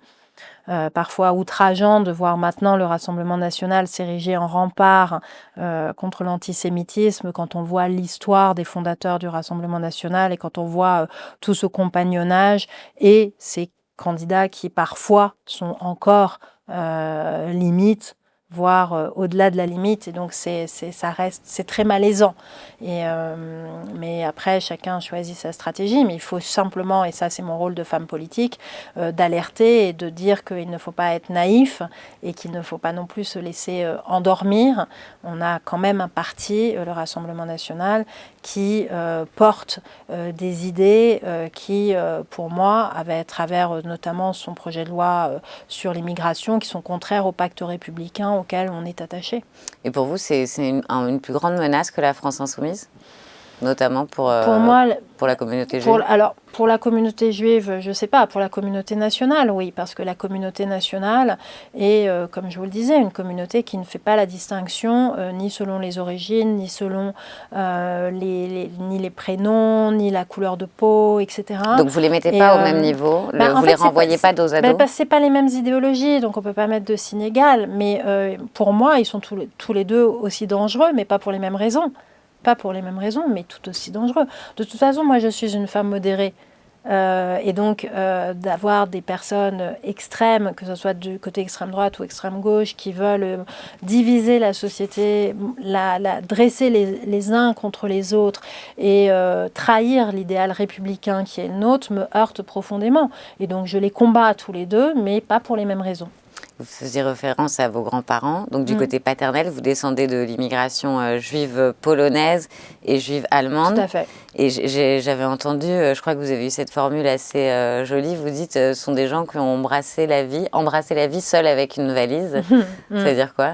parfois outrageant de voir maintenant le Rassemblement national s'ériger en rempart contre l'antisémitisme, quand on voit l'histoire des fondateurs du Rassemblement national et quand on voit tout ce compagnonnage et ces candidats qui parfois sont encore limites, voire au-delà de la limite, et donc ça reste, c'est très malaisant. Mais après, chacun choisit sa stratégie, mais il faut simplement, et ça c'est mon rôle de femme politique, d'alerter et de dire qu'il ne faut pas être naïf et qu'il ne faut pas non plus se laisser endormir. On a quand même un parti, le Rassemblement national, qui porte des idées qui, pour moi, à travers notamment son projet de loi sur l'immigration, qui sont contraires au pacte républicain auquel on est attaché. Et pour vous, c'est une plus grande menace que la France insoumise, notamment pour moi, la communauté juive? Alors, pour la communauté juive, je ne sais pas. Pour la communauté nationale, oui, parce que la communauté nationale est, comme je vous le disais, une communauté qui ne fait pas la distinction ni selon les origines, ni selon ni les prénoms, ni la couleur de peau, etc. Donc vous ne les mettez pas au même niveau, vous ne les renvoyez pas dos à dos? Ce n'est pas les mêmes idéologies, donc on ne peut pas mettre de signe égal. Mais pour moi, ils sont tous les deux aussi dangereux, mais pas pour les mêmes raisons. Pas pour les mêmes raisons, mais tout aussi dangereux. De toute façon, moi, je suis une femme modérée. Et donc, d'avoir des personnes extrêmes, que ce soit du côté extrême droite ou extrême gauche, qui veulent diviser la société, dresser les uns contre les autres et trahir l'idéal républicain qui est le nôtre, me heurte profondément. Et donc, je les combats tous les deux, mais pas pour les mêmes raisons. Vous faisiez référence à vos grands-parents. Donc, du côté paternel, vous descendez de l'immigration juive polonaise et juive allemande. Tout à fait. Et j'avais entendu, je crois que vous avez eu cette formule assez jolie, vous dites, ce sont des gens qui ont embrassé la vie seuls avec une valise. Ça veut dire quoi?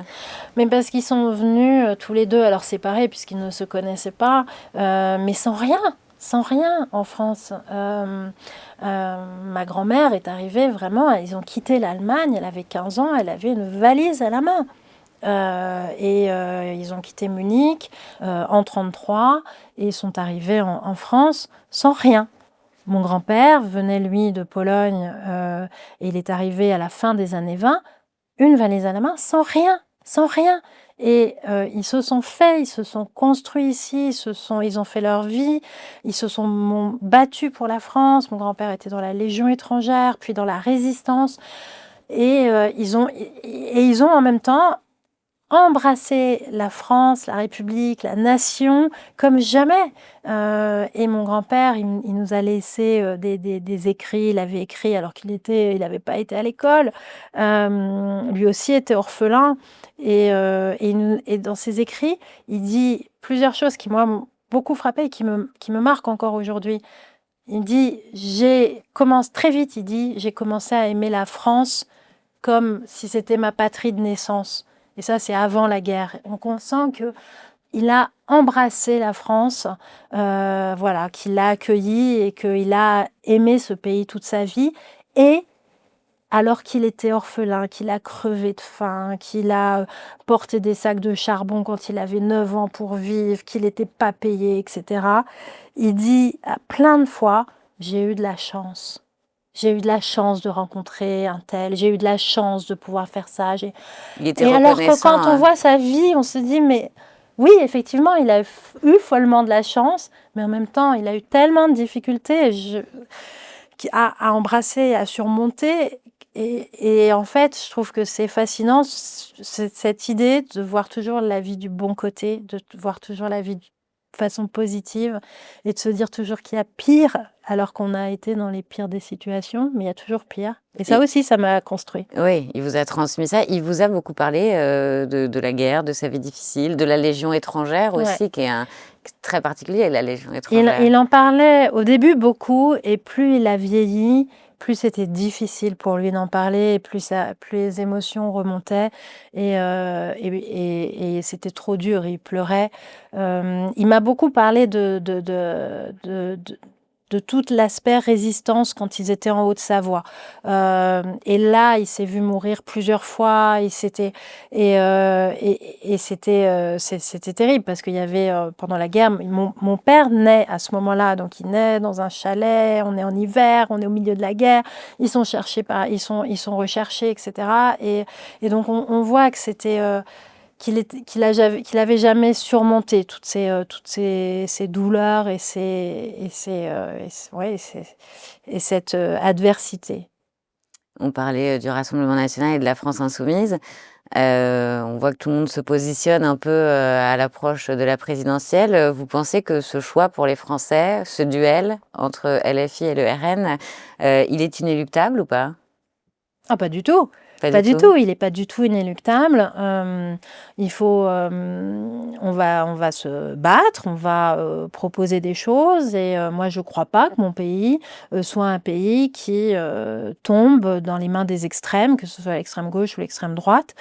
Mais parce qu'ils sont venus tous les deux, alors séparés puisqu'ils ne se connaissaient pas, mais sans rien en France. Ma grand-mère est arrivée vraiment, ils ont quitté l'Allemagne, elle avait 15 ans, elle avait une valise à la main. Ils ont quitté Munich en 1933 et sont arrivés en France sans rien. Mon grand-père venait, lui, de Pologne et il est arrivé à la fin des années 20, une valise à la main, sans rien. Et ils se sont construits ici, ils ont fait leur vie, ils se sont battus pour la France. Mon grand-père était dans la Légion étrangère, puis dans la Résistance. Et ils ont en même temps embrasser la France, la République, la nation, comme jamais. Et mon grand-père, il nous a laissé des écrits. Il avait écrit alors il n'avait pas été à l'école. Lui aussi était orphelin. Et dans ses écrits, il dit plusieurs choses qui, moi, m'ont beaucoup frappé et qui me marquent encore aujourd'hui. Il dit, très vite, j'ai commencé à aimer la France comme si c'était ma patrie de naissance. Et ça, c'est avant la guerre. Donc, on sent qu'il a embrassé la France, qu'il l'a accueilli et qu'il a aimé ce pays toute sa vie. Et alors qu'il était orphelin, qu'il a crevé de faim, qu'il a porté des sacs de charbon quand il avait 9 ans pour vivre, qu'il n'était pas payé, etc. Il dit plein de fois, j'ai eu de la chance. J'ai eu de la chance de rencontrer un tel, j'ai eu de la chance de pouvoir faire ça. Et alors que quand on voit sa vie, on se dit, mais oui, effectivement, il a eu follement de la chance, mais en même temps, il a eu tellement de difficultés à embrasser, à surmonter. Et en fait, je trouve que c'est fascinant, cette idée de voir toujours la vie du bon côté, de voir toujours la vie façon positive et de se dire toujours qu'il y a pire, alors qu'on a été dans les pires des situations, mais il y a toujours pire. Et ça Et aussi, ça m'a construit. oui, il vous a transmis ça. Il vous a beaucoup parlé, de la guerre, de sa vie difficile, de la Légion étrangère Ouais. aussi, qui est très particulier, la Légion Il étrangère. il en parlait au début beaucoup et plus il a vieilli, plus c'était difficile pour lui d'en parler et plus les émotions remontaient et c'était trop dur, il pleurait. Il m'a beaucoup parlé de tout l'aspect résistance quand ils étaient en Haute-Savoie. Et là, il s'est vu mourir plusieurs fois, c'était terrible parce qu'il y avait, pendant la guerre, mon père naît à ce moment-là, donc il naît dans un chalet, on est en hiver, on est au milieu de la guerre, ils sont recherchés, etc. Et donc on voit que c'était qu'il avait jamais surmonté toutes ces douleurs et cette adversité. On parlait, du Rassemblement national et de la France insoumise. On voit que tout le monde se positionne un peu, à l'approche de la présidentielle. Vous pensez que ce choix pour les Français, ce duel entre LFI et le RN, il est inéluctable ou pas? Ah, pas du tout. Pas Pas du du tout? tout, il n'est pas du tout inéluctable. On va se battre, on va proposer des choses et moi je ne crois pas que mon pays soit un pays qui tombe dans les mains des extrêmes, que ce soit l'extrême gauche ou l'extrême droite.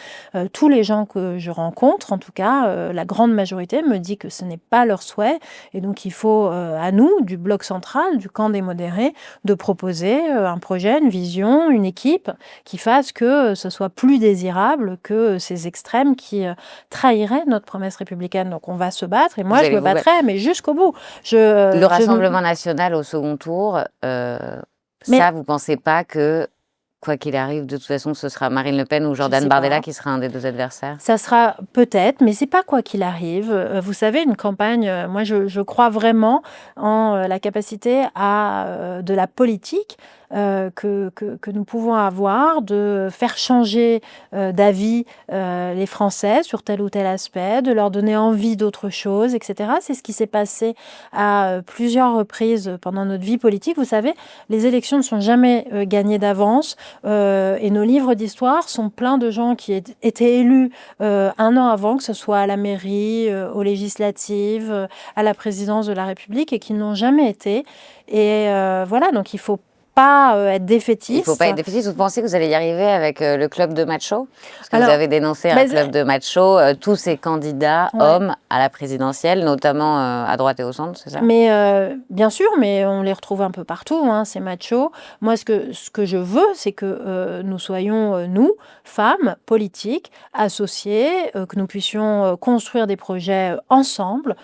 Tous les gens que je rencontre, en tout cas la grande majorité, me dit que ce n'est pas leur souhait et donc il faut à nous, du bloc central, du camp des modérés, de proposer un projet, une vision, une équipe qui fasse que ce soit plus désirable que ces extrêmes qui trahiraient notre promesse républicaine. Donc on va se battre et moi je me battrai, mais jusqu'au bout. Le Rassemblement national au second tour, ça, vous pensez pas que, quoi qu'il arrive, de toute façon, ce sera Marine Le Pen ou Jordan Bardella qui sera un des deux adversaires? Ça sera peut-être, mais c'est pas quoi qu'il arrive. Vous savez, une campagne, moi je crois vraiment en la capacité de la politique que nous pouvons avoir, de faire changer d'avis les Français sur tel ou tel aspect, de leur donner envie d'autre chose, etc. C'est ce qui s'est passé à plusieurs reprises pendant notre vie politique. Vous savez, les élections ne sont jamais gagnées d'avance et nos livres d'histoire sont pleins de gens qui étaient élus un an avant, que ce soit à la mairie, aux législatives, à la présidence de la République et qui n'ont jamais été. Et voilà, donc il faut pas être défaitiste. Il faut pas être défaitiste. Vous pensez que vous allez y arriver avec le club de macho? Parce que vous avez dénoncé un club de macho, tous ces candidats hommes à la présidentielle, notamment à droite et au centre, c'est ça? Mais bien sûr, mais on les retrouve un peu partout, hein, ces machos. Moi, ce que je veux, c'est que nous soyons, nous, femmes, politiques, associées, que nous puissions construire des projets ensemble.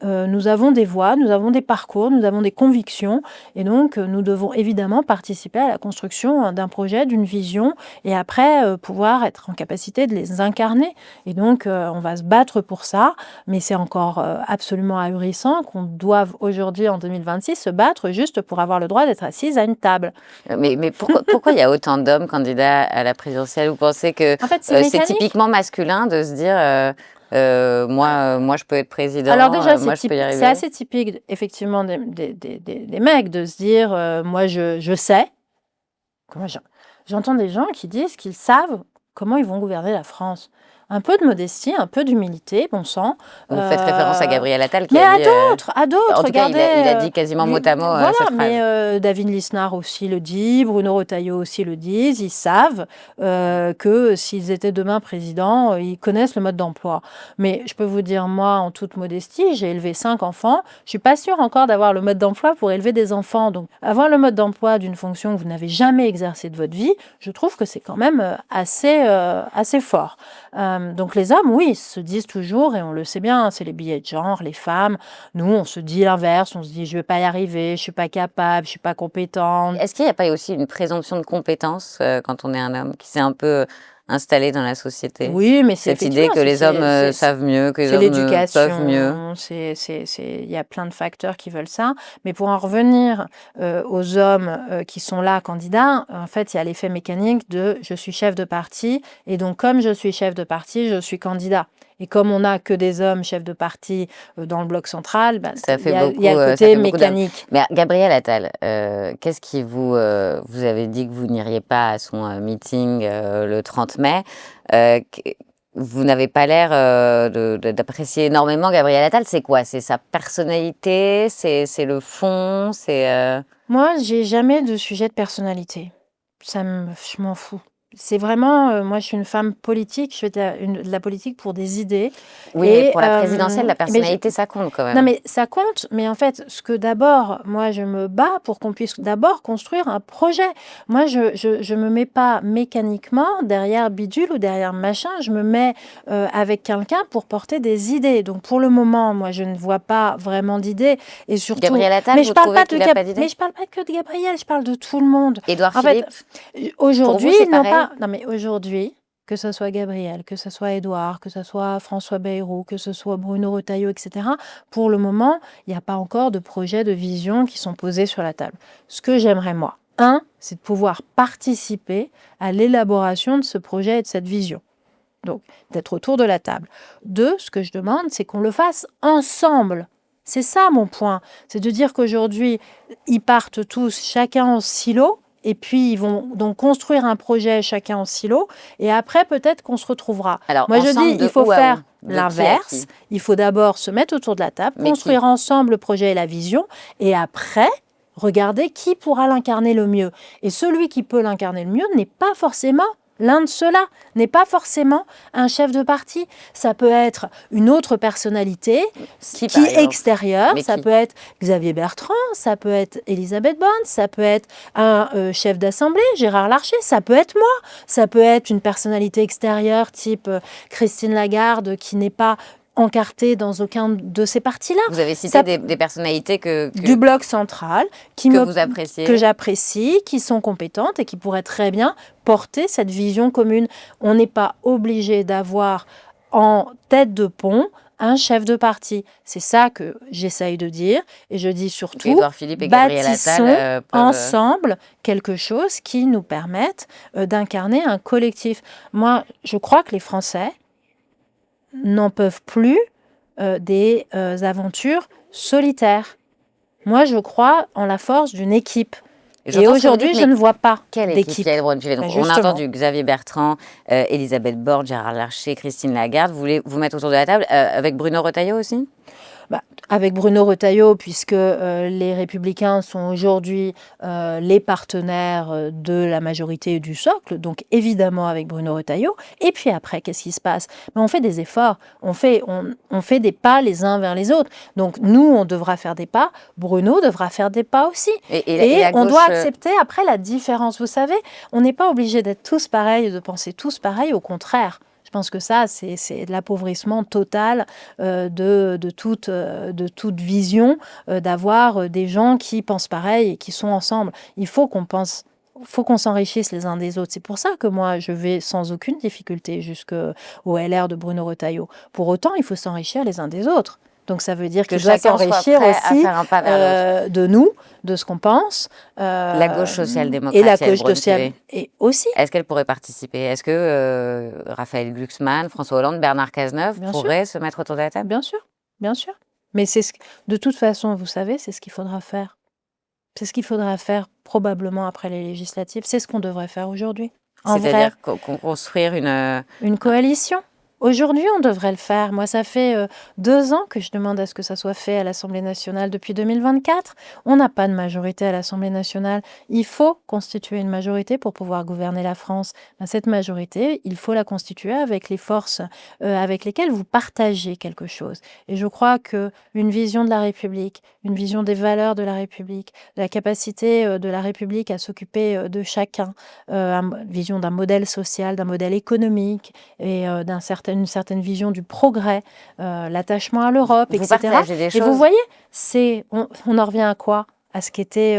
Nous avons des voix, nous avons des parcours, nous avons des convictions. Et donc, nous devons évidemment participer à la construction d'un projet, d'une vision, et après, pouvoir être en capacité de les incarner. Et donc, on va se battre pour ça, mais c'est encore absolument ahurissant qu'on doive aujourd'hui, en 2026, se battre juste pour avoir le droit d'être assise à une table. Mais pourquoi il y a autant d'hommes candidats à la présidentielle? Vous pensez que en fait, c'est typiquement masculin de se dire moi je peux être président, alors déjà, moi je peux y arriver? c'est assez typique, effectivement, des mecs de se dire moi je sais. J'entends des gens qui disent qu'ils savent comment ils vont gouverner la France. Un peu de modestie, un peu d'humilité, bon sang. Vous faites référence à Gabriel Attal qui mais a dit... à d'autres, en tout cas, regardez. il a dit quasiment mot à mot voilà, cette phrase. mais David Lisnard aussi le dit, Bruno Retailleau aussi le disent. Ils savent que s'ils étaient demain présidents, ils connaissent le mode d'emploi. Mais je peux vous dire, moi, en toute modestie, j'ai élevé 5 enfants. Je suis pas sûre encore d'avoir le mode d'emploi pour élever des enfants. Donc, avoir le mode d'emploi d'une fonction que vous n'avez jamais exercée de votre vie, je trouve que c'est quand même assez fort. Donc les hommes, oui, se disent toujours, et on le sait bien, c'est les billets de genre, les femmes. Nous, on se dit l'inverse, on se dit je vais pas y arriver, je suis pas capable, je suis pas compétente. Est-ce qu'il n'y a pas aussi une présomption de compétence quand on est un homme qui s'est un peu installé dans la société? Oui, mais cette idée que les hommes savent mieux, que les hommes peuvent mieux. Il y a plein de facteurs qui veulent ça. Mais pour en revenir aux hommes qui sont là candidats, en fait, il y a l'effet mécanique de je suis chef de parti et donc comme je suis chef de parti, je suis candidat. Et comme on n'a que des hommes chefs de parti dans le bloc central, Ça il fait y a beaucoup, le ça côté fait beaucoup d'hommes. mécanique. Mais Gabriel Attal, qu'est-ce qui vous avez dit que vous n'iriez pas à son meeting le 30 mai. Vous n'avez pas l'air d'apprécier énormément Gabriel Attal. C'est quoi? C'est sa personnalité? C'est le fond? Moi, j'ai jamais de sujet de personnalité. Je m'en fous. C'est vraiment, moi, je suis une femme politique. Je fais de la politique pour des idées. Oui, mais Et pour la présidentielle, la mais je- personnalité, ça compte quand non, même. mais ça compte. Mais en fait, ce que d'abord, moi, je me bats pour qu'on puisse d'abord construire un projet. Moi, je me mets pas mécaniquement derrière bidule ou derrière machin. Je me mets avec quelqu'un pour porter des idées. Donc, pour le moment, moi, je ne vois pas vraiment d'idées. Et surtout, Gabriel Attal, mais vous je parle trouvez pas de qu'il n'a pas d'idée? mais je parle pas que de Gabriel. Je parle de tout le monde. Édouard En fait, Philippe, aujourd'hui, c'est non pareil? pas. Non, mais aujourd'hui, que ce soit Gabriel, que ce soit Édouard, que ce soit François Bayrou, que ce soit Bruno Retailleau, etc., pour le moment, il n'y a pas encore de projet, de vision qui sont posés sur la table. Ce que j'aimerais, moi, c'est de pouvoir participer à l'élaboration de ce projet et de cette vision. Donc, d'être autour de la table. 2, ce que je demande, c'est qu'on le fasse ensemble. C'est ça mon point. C'est de dire qu'aujourd'hui, ils partent tous, chacun en silo, et puis ils vont donc construire un projet chacun en silo, et après peut-être qu'on se retrouvera. Alors, Moi je ensemble dis, de il faut où à faire où? De qui à l'inverse. qui? Il faut d'abord se mettre autour de la table, Mais qui? construire ensemble le projet et la vision, et après, regarder qui pourra l'incarner le mieux. Et celui qui peut l'incarner le mieux n'est pas forcément l'un de ceux-là, n'est pas forcément un chef de parti. Ça peut être une autre personnalité Qui, qui par est exemple? extérieure. Mais Ça qui? peut être Xavier Bertrand, ça peut être Elisabeth Borne, ça peut être un chef d'assemblée, Gérard Larcher, ça peut être moi, ça peut être une personnalité extérieure type Christine Lagarde qui n'est pas encartée dans aucun de ces partis-là. Vous avez cité Ça- des personnalités du bloc central que vous appréciez. que j'apprécie, qui sont compétentes et qui pourraient très bien porter cette vision commune. On n'est pas obligé d'avoir en tête de pont un chef de parti. C'est ça que j'essaye de dire. Et je dis surtout, Édouard Philippe et Gabriel bâtissons Attal peuvent... ensemble quelque chose qui nous permette d'incarner un collectif. Moi, je crois que les Français n'en peuvent plus des aventures solitaires. Moi, je crois en la force d'une équipe. Et J'entends ce que vous aujourd'hui, dites, je mais ne vois pas quelle équipe d'équipe. il y a de Braun-Pivet? Donc, Ben, on a justement. entendu Xavier Bertrand, Elisabeth Borne, Gérard Larcher, Christine Lagarde. Vous voulez vous mettre autour de la table avec Bruno Retailleau aussi? Avec Bruno Retailleau, puisque les Républicains sont aujourd'hui les partenaires de la majorité du socle, donc évidemment avec Bruno Retailleau. Et puis après, qu'est-ce qui se passe? On fait des efforts, on fait des pas les uns vers les autres. Donc nous, on devra faire des pas, Bruno devra faire des pas aussi. Et à on gauche, doit accepter après la différence. Vous savez, on n'est pas obligé d'être tous pareils, de penser tous pareils, au contraire. Je pense que ça, c'est de l'appauvrissement total de toute vision, d'avoir des gens qui pensent pareil et qui sont ensemble. Il faut qu'on s'enrichisse les uns des autres. C'est pour ça que moi, je vais sans aucune difficulté jusqu'au LR de Bruno Retailleau. Pour autant, il faut s'enrichir les uns des autres. Donc ça veut dire que qu'il doit chacun soit s'enrichir prêt à aussi faire un pas vers l'autre. de nous, de ce qu'on pense. La gauche social-démocrate, Et la si elle gauche sociale. Braun-Pivet, Et aussi, est-ce qu'elle pourrait participer? Est-ce que Raphaël Glucksmann, François Hollande, Bernard Cazeneuve Bien pourraient se mettre autour de la table? bien sûr, bien sûr. Mais de toute façon, vous savez, c'est ce qu'il faudra faire. C'est ce qu'il faudra faire probablement après les législatives. C'est ce qu'on devrait faire aujourd'hui. En vrai, C'est-à-dire construire une coalition. Aujourd'hui, on devrait le faire. Moi, ça fait 2 ans que je demande à ce que ça soit fait à l'Assemblée nationale depuis 2024. On n'a pas de majorité à l'Assemblée nationale. Il faut constituer une majorité pour pouvoir gouverner la France. Ben, cette majorité, il faut la constituer avec les forces avec lesquelles vous partagez quelque chose. Et je crois qu'une vision de la République, une vision des valeurs de la République, la capacité de la République à s'occuper de chacun, une vision d'un modèle social, d'un modèle économique et une certaine vision du progrès, l'attachement à l'Europe, Vous etc. partagez des Et choses. vous voyez, on en revient à quoi? À ce qui était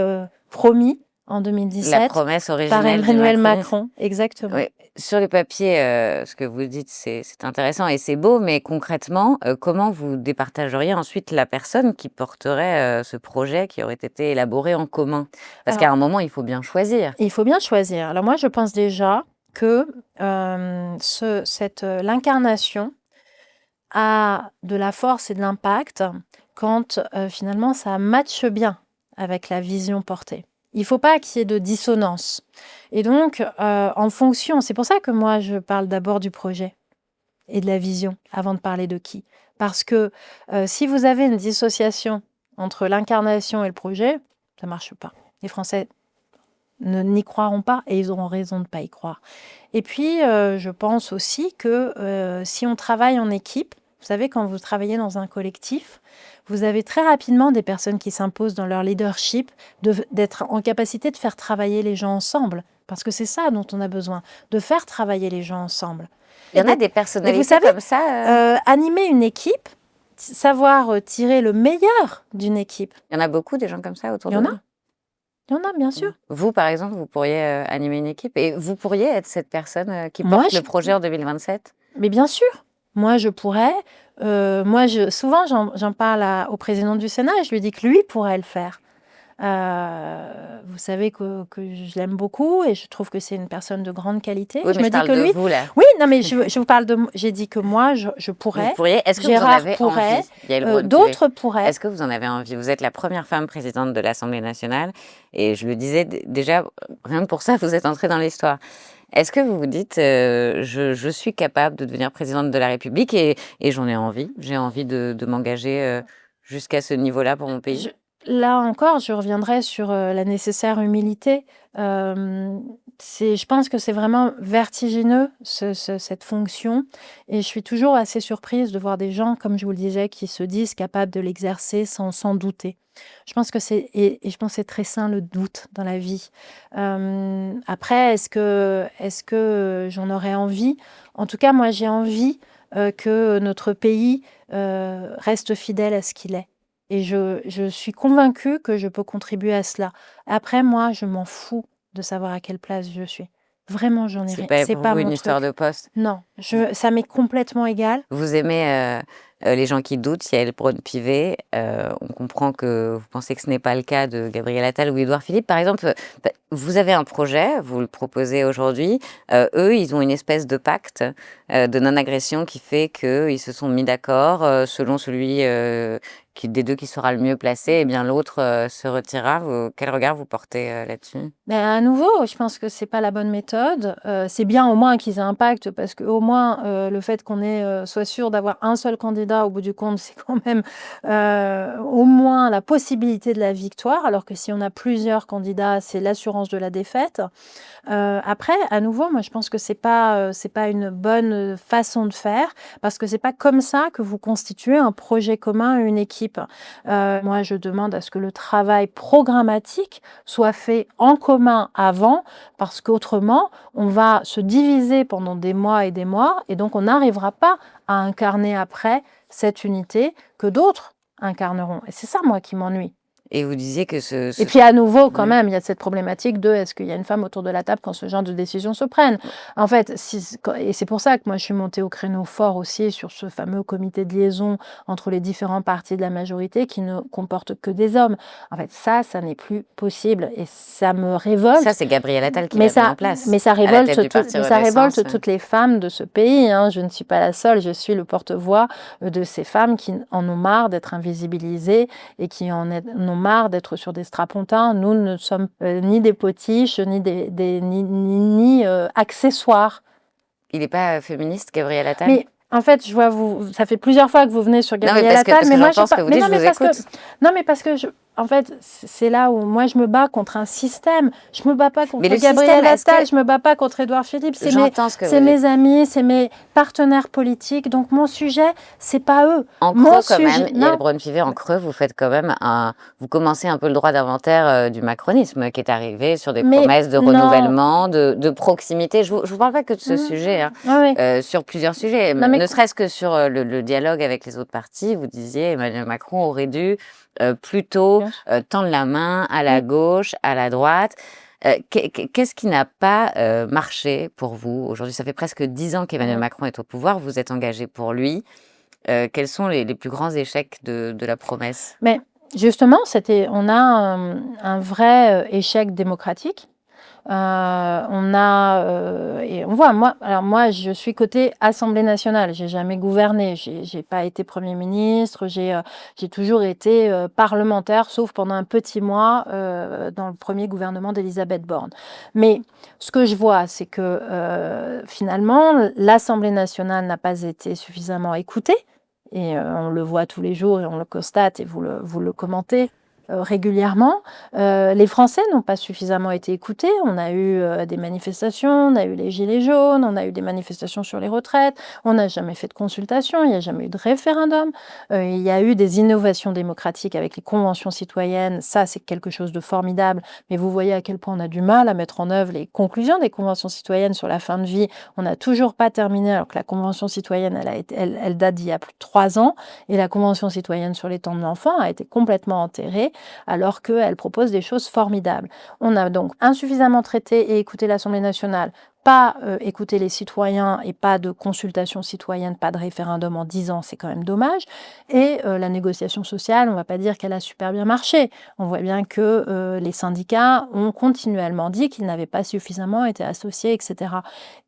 promis en La 2017 promesse par originelle du Emmanuel macronisme. Macron. Exactement. Oui. Sur le papier, ce que vous dites, c'est intéressant et c'est beau, mais concrètement, comment vous départageriez ensuite la personne qui porterait ce projet qui aurait été élaboré en commun? Parce qu'à un moment, il faut bien choisir. Il faut bien choisir. Alors moi, je pense déjà que l'incarnation a de la force et de l'impact quand finalement ça matche bien avec la vision portée. Il ne faut pas qu'il y ait de dissonance. Et donc, en fonction, c'est pour ça que moi je parle d'abord du projet et de la vision avant de parler de qui. Parce que si vous avez une dissociation entre l'incarnation et le projet, ça ne marche pas. Les Français n'y croiront pas et ils auront raison de ne pas y croire. Et puis, je pense aussi que si on travaille en équipe, vous savez, quand vous travaillez dans un collectif, vous avez très rapidement des personnes qui s'imposent dans leur leadership, d'être en capacité de faire travailler les gens ensemble. Parce que c'est ça dont on a besoin, de faire travailler les gens ensemble. Il y en a des personnalités comme ça animer une équipe, savoir tirer le meilleur d'une équipe. Il y en a beaucoup, des gens comme ça autour de vous? Il y en a, bien sûr. Vous, par exemple, vous pourriez animer une équipe et vous pourriez être cette personne qui porte le projet en 2027 ? Mais bien sûr. Moi, je pourrais. Souvent, j'en parle au président du Sénat et je lui dis que lui pourrait le faire. Vous savez que je l'aime beaucoup et je trouve que c'est une personne de grande qualité. Oui, mais je parle de vous, là. Oui, non, mais je vous parle de... J'ai dit que moi, je pourrais. Vous pourriez. Est-ce que vous en avez envie ? D'autres pourraient. Est-ce que vous en avez envie ? Vous êtes la première femme présidente de l'Assemblée nationale et je le disais déjà, rien que pour ça, vous êtes entrée dans l'histoire. Est-ce que vous vous dites, je suis capable de devenir présidente de la République et j'en ai envie. J'ai envie de m'engager jusqu'à ce niveau-là pour mon pays ? Là encore, je reviendrai sur la nécessaire humilité. Je pense que c'est vraiment vertigineux, cette fonction. Et je suis toujours assez surprise de voir des gens, comme je vous le disais, qui se disent capables de l'exercer sans douter. Je pense que et je pense que c'est très sain le doute dans la vie. Après, est-ce que j'en aurais envie ? En tout cas, moi, j'ai envie que notre pays reste fidèle à ce qu'il est. Et je suis convaincue que je peux contribuer à cela. Après, moi, je m'en fous de savoir à quelle place je suis. Vraiment, j'en ai rien. C'est pas pour vous une histoire de poste ? Non, ça m'est complètement égal. Vous aimez les gens qui doutent, Yaël Braun-Pivet. On comprend que vous pensez que ce n'est pas le cas de Gabriel Attal ou Édouard Philippe. Par exemple, vous avez un projet, vous le proposez aujourd'hui. Eux, ils ont une espèce de pacte de non-agression qui fait qu'ils se sont mis d'accord selon celui des deux qui sera le mieux placé, et bien l'autre se retirera. Quel regard vous portez là-dessus ? À nouveau, je pense que c'est pas la bonne méthode. C'est bien au moins qu'ils aient un pacte, parce que au moins le fait qu'on soit sûr d'avoir un seul candidat au bout du compte, c'est quand même au moins la possibilité de la victoire, alors que si on a plusieurs candidats, c'est l'assurance de la défaite. Après, à nouveau, moi je pense que c'est pas une bonne façon de faire, parce que c'est pas comme ça que vous constituez un projet commun, une équipe. Moi, je demande à ce que le travail programmatique soit fait en commun avant, parce qu'autrement, on va se diviser pendant des mois, et donc on n'arrivera pas à incarner après cette unité que d'autres incarneront. Et c'est ça, moi, qui m'ennuie. Et vous disiez que Et puis à nouveau, quand même, il y a cette problématique de est-ce qu'il y a une femme autour de la table quand ce genre de décisions se prennent. En fait, et c'est pour ça que moi je suis montée au créneau fort aussi sur ce fameux comité de liaison entre les différents partis de la majorité qui ne comporte que des hommes. En fait, ça n'est plus possible et ça me révolte. Ça, c'est Gabriel Attal qui l'a mis en place. Mais ça révolte toutes les femmes de ce pays. Hein. Je ne suis pas la seule, je suis le porte-voix de ces femmes qui en ont marre d'être invisibilisées et qui en ont marre d'être sur des strapontins. Nous ne sommes ni des potiches, ni accessoires. Il n'est pas féministe, Gabriel Attal ? Mais en fait, je vois ça fait plusieurs fois que vous venez sur Gabriel Attal, mais moi je pense que vous dites, je vous écoute. Non, mais parce que en fait, c'est là où moi je me bats contre un système. Je me bats pas contre Gabriel Attal, je me bats pas contre Édouard Philippe. C'est mes amis, c'est mes partenaires politiques. Donc mon sujet, c'est pas eux. En creux, quand même, Yaël Braun-Pivet, en creux, vous faites quand même vous commencez un peu le droit d'inventaire du macronisme qui est arrivé sur des promesses de renouvellement, de proximité. Je vous parle pas que de ce sujet, hein, sur plusieurs sujets. Ne serait-ce que sur le dialogue avec les autres partis, vous disiez Emmanuel Macron aurait dû plutôt tendre la main à la gauche, à la droite. Qu'est-ce qui n'a pas marché pour vous aujourd'hui ? Ça fait presque 10 ans qu'Emmanuel Macron est au pouvoir, vous êtes engagé pour lui. Quels sont les plus grands échecs de la promesse ? Mais justement, on a un vrai échec démocratique. Et on voit, moi, je suis côté Assemblée nationale. J'ai jamais gouverné. J'ai pas été Premier ministre. J'ai toujours été parlementaire, sauf pendant un petit mois dans le premier gouvernement d'Elisabeth Borne. Mais ce que je vois, c'est que finalement, l'Assemblée nationale n'a pas été suffisamment écoutée. Et on le voit tous les jours et on le constate et vous le commentez régulièrement. Les Français n'ont pas suffisamment été écoutés. On a eu des manifestations, on a eu les Gilets jaunes, on a eu des manifestations sur les retraites, on n'a jamais fait de consultation, il n'y a jamais eu de référendum. Il y a eu des innovations démocratiques avec les conventions citoyennes, ça c'est quelque chose de formidable, mais vous voyez à quel point on a du mal à mettre en œuvre les conclusions des conventions citoyennes sur la fin de vie. On n'a toujours pas terminé, alors que la convention citoyenne, elle date d'il y a plus de 3 ans, et la convention citoyenne sur les temps de l'enfant a été complètement enterrée, alors qu'elle propose des choses formidables. On a donc insuffisamment traité et écouté l'Assemblée nationale, pas écouter les citoyens et pas de consultation citoyenne, pas de référendum en 10 ans, c'est quand même dommage. Et la négociation sociale, on ne va pas dire qu'elle a super bien marché. On voit bien que les syndicats ont continuellement dit qu'ils n'avaient pas suffisamment été associés, etc.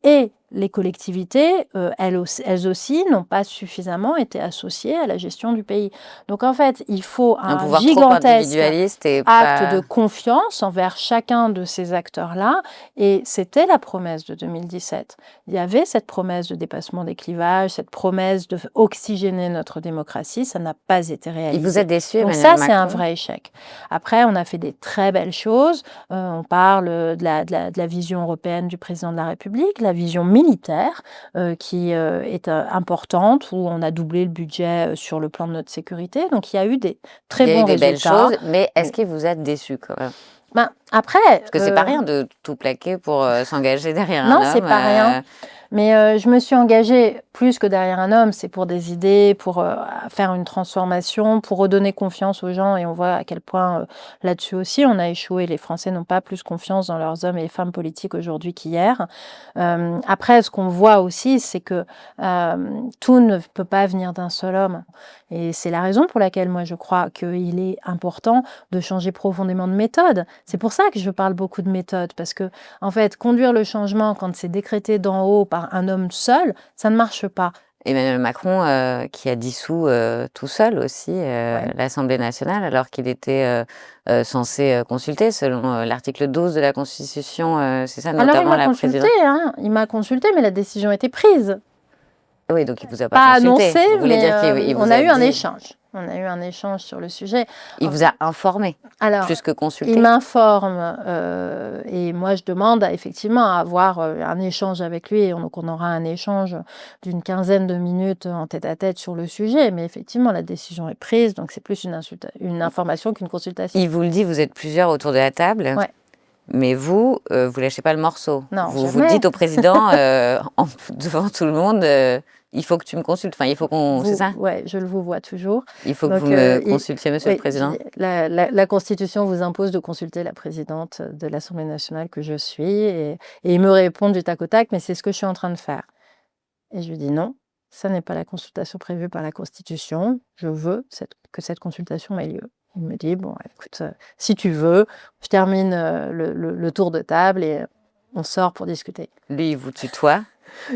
Et les collectivités, elles aussi, n'ont pas suffisamment été associées à la gestion du pays. Donc en fait, il faut Un un pouvoir trop gigantesque individualiste et acte pas... de confiance envers chacun de ces acteurs-là. Et c'était la promesse de 2017. Il y avait cette promesse de dépassement des clivages, cette promesse d'oxygéner notre démocratie. Ça n'a pas été Il vous a réalisé. déçu, Donc Emmanuel ça, Macron? c'est un vrai échec. Après, on a fait des très belles choses. On parle de la vision européenne du président de la République, la vision militaire qui est importante, où on a doublé le budget sur le plan de notre sécurité. Donc il y a eu des très Il y a eu bons des belles résultats. choses, mais est-ce qu'il vous a déçu quand même? Ben, après, Parce que c'est pas rien de tout plaquer pour s'engager derrière non, un c'est homme. pas rien. Mais je me suis engagée plus que derrière un homme, c'est pour des idées, pour faire une transformation, pour redonner confiance aux gens. Et on voit à quel point là-dessus aussi on a échoué. Les Français n'ont pas plus confiance dans leurs hommes et femmes politiques aujourd'hui qu'hier. Après, ce qu'on voit aussi, c'est que tout ne peut pas venir d'un seul homme. Et c'est la raison pour laquelle moi je crois qu'il est important de changer profondément de méthode. C'est pour ça que je parle beaucoup de méthode, parce que en fait, conduire le changement quand c'est décrété d'en haut par un homme seul, ça ne marche pas. Emmanuel Macron, qui a dissous tout seul aussi Ouais. l'Assemblée nationale, alors qu'il était censé consulter selon l'article 12 de la Constitution, c'est ça, Alors il notamment m'a la consulté, présidente. il m'a consulté, mais la décision était prise. Oui, donc il vous a Pas pas consulté. annoncée, Vous voulez mais dire qu'il on vous a a eu un dit, échange. On a eu un échange sur le sujet. il vous a informé Alors, plus que il consulté. m'informe et moi je demande effectivement à avoir un échange avec lui. Et donc on aura un échange d'une quinzaine de minutes en tête-à-tête sur le sujet. Mais effectivement, la décision est prise, donc c'est plus une information qu'une consultation. Il vous le dit, vous êtes plusieurs autour de la table. Ouais. Mais vous, vous lâchez pas le morceau. Non, vous jamais. dites au président, devant tout le monde, il faut que tu me consultes. Enfin, il faut qu'on... C'est ça? Ouais, je le vous vois toujours. Il faut Donc, que vous me consultiez, Monsieur le Président. La Constitution vous impose de consulter la présidente de l'Assemblée nationale que je suis. Et il me répond du tac au tac, mais c'est ce que je suis en train de faire. Et je lui dis non, ça n'est pas la consultation prévue par la Constitution. Je veux que cette consultation ait lieu. Il me dit, bon, écoute, si tu veux, je termine le tour de table et on sort pour discuter. Lui, il vous tutoie.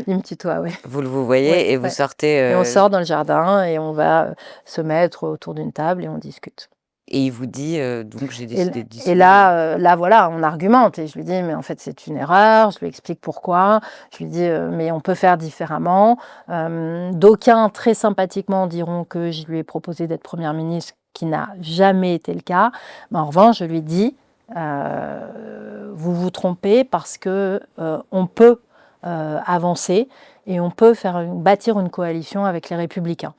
Il me tutoie, oui. Vous le voyez Ouais, et vous ouais. sortez... Et on sort dans le jardin et on va se mettre autour d'une table et on discute. Et il vous dit, donc j'ai décidé de Et discuter. là, voilà, on argumente. Et je lui dis, mais en fait, c'est une erreur. Je lui explique pourquoi. Je lui dis, mais on peut faire différemment. D'aucuns, très sympathiquement, diront que je lui ai proposé d'être Première ministre, qui n'a jamais été le cas. Mais en revanche, je lui dis, vous vous trompez parce que on peut avancer et on peut bâtir une coalition avec les Républicains.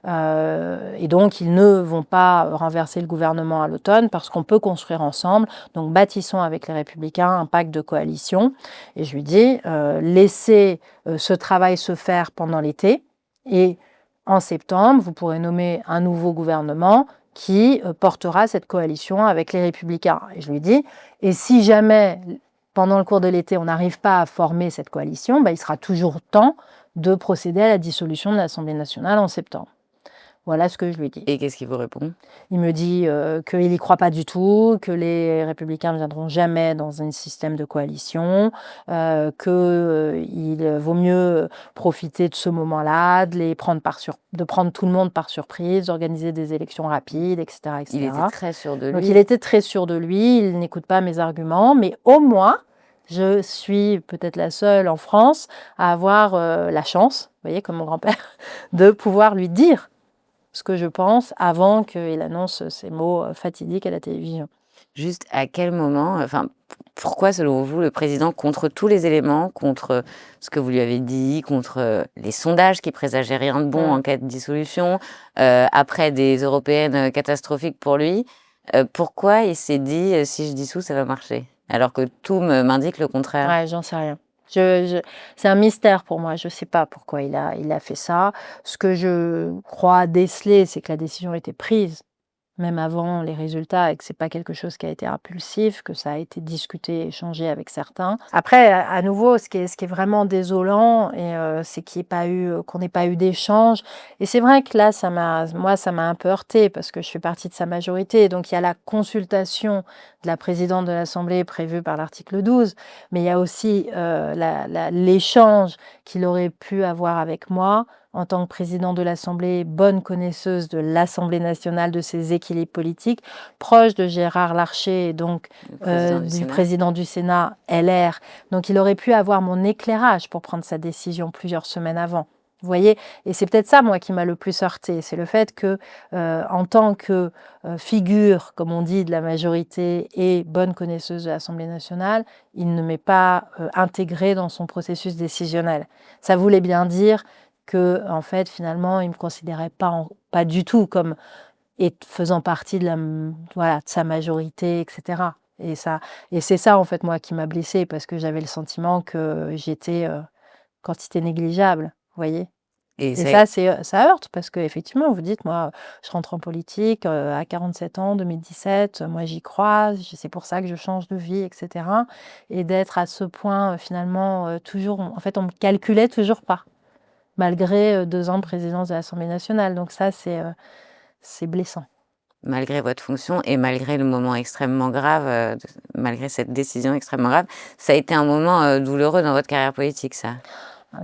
Et donc, ils ne vont pas renverser le gouvernement à l'automne parce qu'on peut construire ensemble. Donc, bâtissons avec les Républicains un pacte de coalition. Et je lui dis, laissez ce travail se faire pendant l'été. Et en septembre, vous pourrez nommer un nouveau gouvernement qui portera cette coalition avec les Républicains. Et je lui dis, et si jamais, pendant le cours de l'été, on n'arrive pas à former cette coalition, il sera toujours temps de procéder à la dissolution de l'Assemblée nationale en septembre. Voilà ce que je lui dis. Et qu'est-ce qu'il vous répond? Il me dit qu'il n'y croit pas du tout, que les Républicains ne viendront jamais dans un système de coalition, qu'il vaut mieux profiter de ce moment-là, de prendre tout le monde par surprise, d'organiser des élections rapides, etc., Il était etc. très sûr de Donc lui. il était très sûr de lui, il n'écoute pas mes arguments, mais au moins, je suis peut-être la seule en France à avoir la chance, vous voyez, comme mon grand-père, de pouvoir lui dire ce que je pense avant qu'il annonce ces mots fatidiques à la télévision. Juste à quel moment, enfin, pourquoi selon vous le président, contre tous les éléments, contre ce que vous lui avez dit, contre les sondages qui présageaient rien de bon en cas de dissolution, après des européennes catastrophiques pour lui, pourquoi il s'est dit si je dissous ça va marcher? Alors que tout m'indique le contraire. Ouais, j'en sais rien. C'est un mystère pour moi. Je ne sais pas pourquoi il a fait ça. Ce que je crois déceler, c'est que la décision était prise, même avant les résultats, et que c'est pas quelque chose qui a été impulsif, que ça a été discuté, échangé avec certains. Après, à nouveau, ce qui est vraiment désolant, c'est qu'on n'ait pas eu d'échange. Et c'est vrai que là, ça m'a un peu heurtée parce que je fais partie de sa majorité. Donc il y a la consultation de la présidente de l'Assemblée prévue par l'article 12, mais il y a aussi l'échange qu'il aurait pu avoir avec moi en tant que président de l'Assemblée, bonne connaisseuse de l'Assemblée nationale, de ses équilibres politiques, proche de Gérard Larcher et donc du président du Sénat, LR. Donc il aurait pu avoir mon éclairage pour prendre sa décision plusieurs semaines avant. Vous voyez, et c'est peut-être ça, moi, qui m'a le plus heurté, c'est le fait que, en tant que figure, comme on dit, de la majorité et bonne connaisseuse de l'Assemblée nationale, il ne m'est pas intégré dans son processus décisionnel. Ça voulait bien dire que, en fait, finalement, il ne me considérait pas du tout comme faisant partie de sa majorité, etc. Et c'est ça, en fait, moi, qui m'a blessée, parce que j'avais le sentiment que j'étais quantité négligeable, vous voyez. Et ça, ça heurte, parce qu'effectivement, vous dites, moi, je rentre en politique à 47 ans, 2017, moi j'y crois, c'est pour ça que je change de vie, etc. Et d'être à ce point, finalement, toujours, en fait, on me calculait toujours pas, malgré 2 ans de présidence de l'Assemblée nationale. Donc ça, c'est blessant. Malgré votre fonction et malgré le moment extrêmement grave, malgré cette décision extrêmement grave, ça a été un moment douloureux dans votre carrière politique, ça?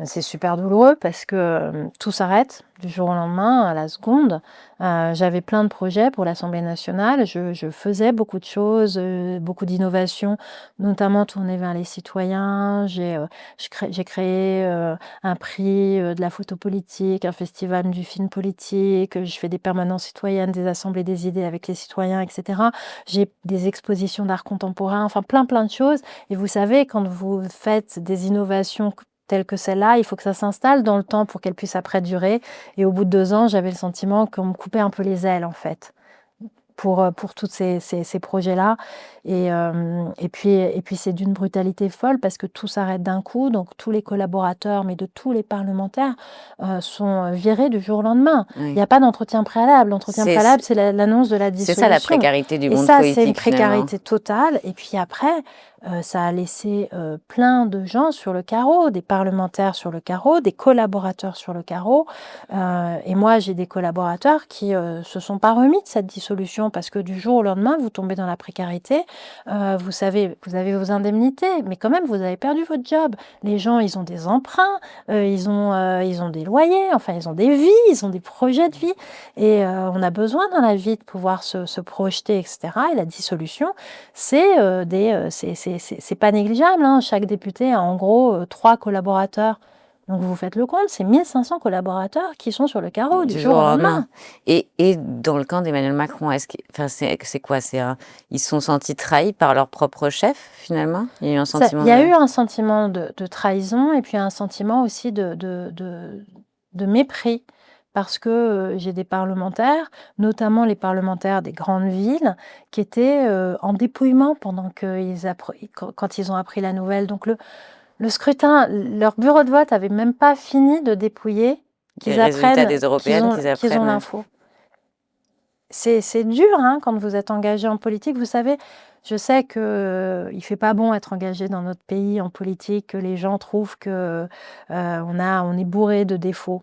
C'est super douloureux parce que tout s'arrête du jour au lendemain, à la seconde. J'avais plein de projets pour l'Assemblée nationale. Je faisais beaucoup de choses, beaucoup d'innovations, notamment tournées vers les citoyens. J'ai créé un prix de la photo politique, un festival du film politique. Je fais des permanences citoyennes, des assemblées des idées avec les citoyens, etc. J'ai des expositions d'art contemporain, enfin plein de choses. Et vous savez, quand vous faites des innovations telles que celle-là, il faut que ça s'installe dans le temps pour qu'elle puisse après durer. Et au bout de 2 ans, j'avais le sentiment qu'on me coupait un peu les ailes, en fait, pour tous ces projets-là. Et puis c'est d'une brutalité folle parce que tout s'arrête d'un coup. Donc tous les collaborateurs, mais de tous les parlementaires, sont virés du jour au lendemain. Il n'y a pas d'entretien préalable. L'entretien préalable, c'est l'annonce de la dissolution. C'est ça la précarité du monde politique. Et ça, c'est une précarité totale. Et puis après, ça a laissé plein de gens sur le carreau, des parlementaires sur le carreau, des collaborateurs sur le carreau. Et moi, j'ai des collaborateurs qui se sont pas remis de cette dissolution parce que du jour au lendemain, vous tombez dans la précarité. Vous savez, vous avez vos indemnités, mais quand même, vous avez perdu votre job. Les gens, ils ont des emprunts, ils ont des loyers, enfin, ils ont des vies, ils ont des projets de vie. Et on a besoin dans la vie de pouvoir se projeter, etc. Et la dissolution, c'est pas négligeable, hein. Chaque député a en gros 3 collaborateurs. Donc vous faites le compte, c'est 1500 collaborateurs qui sont sur le carreau du jour au lendemain. Et dans le camp d'Emmanuel Macron, c'est quoi? Ils se sont sentis trahis par leur propre chef, finalement? Il y a eu un sentiment Il y a eu un sentiment de trahison et puis un sentiment aussi de mépris. Parce que j'ai des parlementaires, notamment les parlementaires des grandes villes, qui étaient en dépouillement quand ils ont appris la nouvelle. Donc le scrutin, leur bureau de vote n'avait même pas fini de dépouiller qu'ils apprennent qu'ils ont l'info. C'est dur, hein, quand vous êtes engagé en politique. Vous savez, je sais qu'il ne fait pas bon être engagé dans notre pays en politique, que les gens trouvent qu'on est bourré de défauts.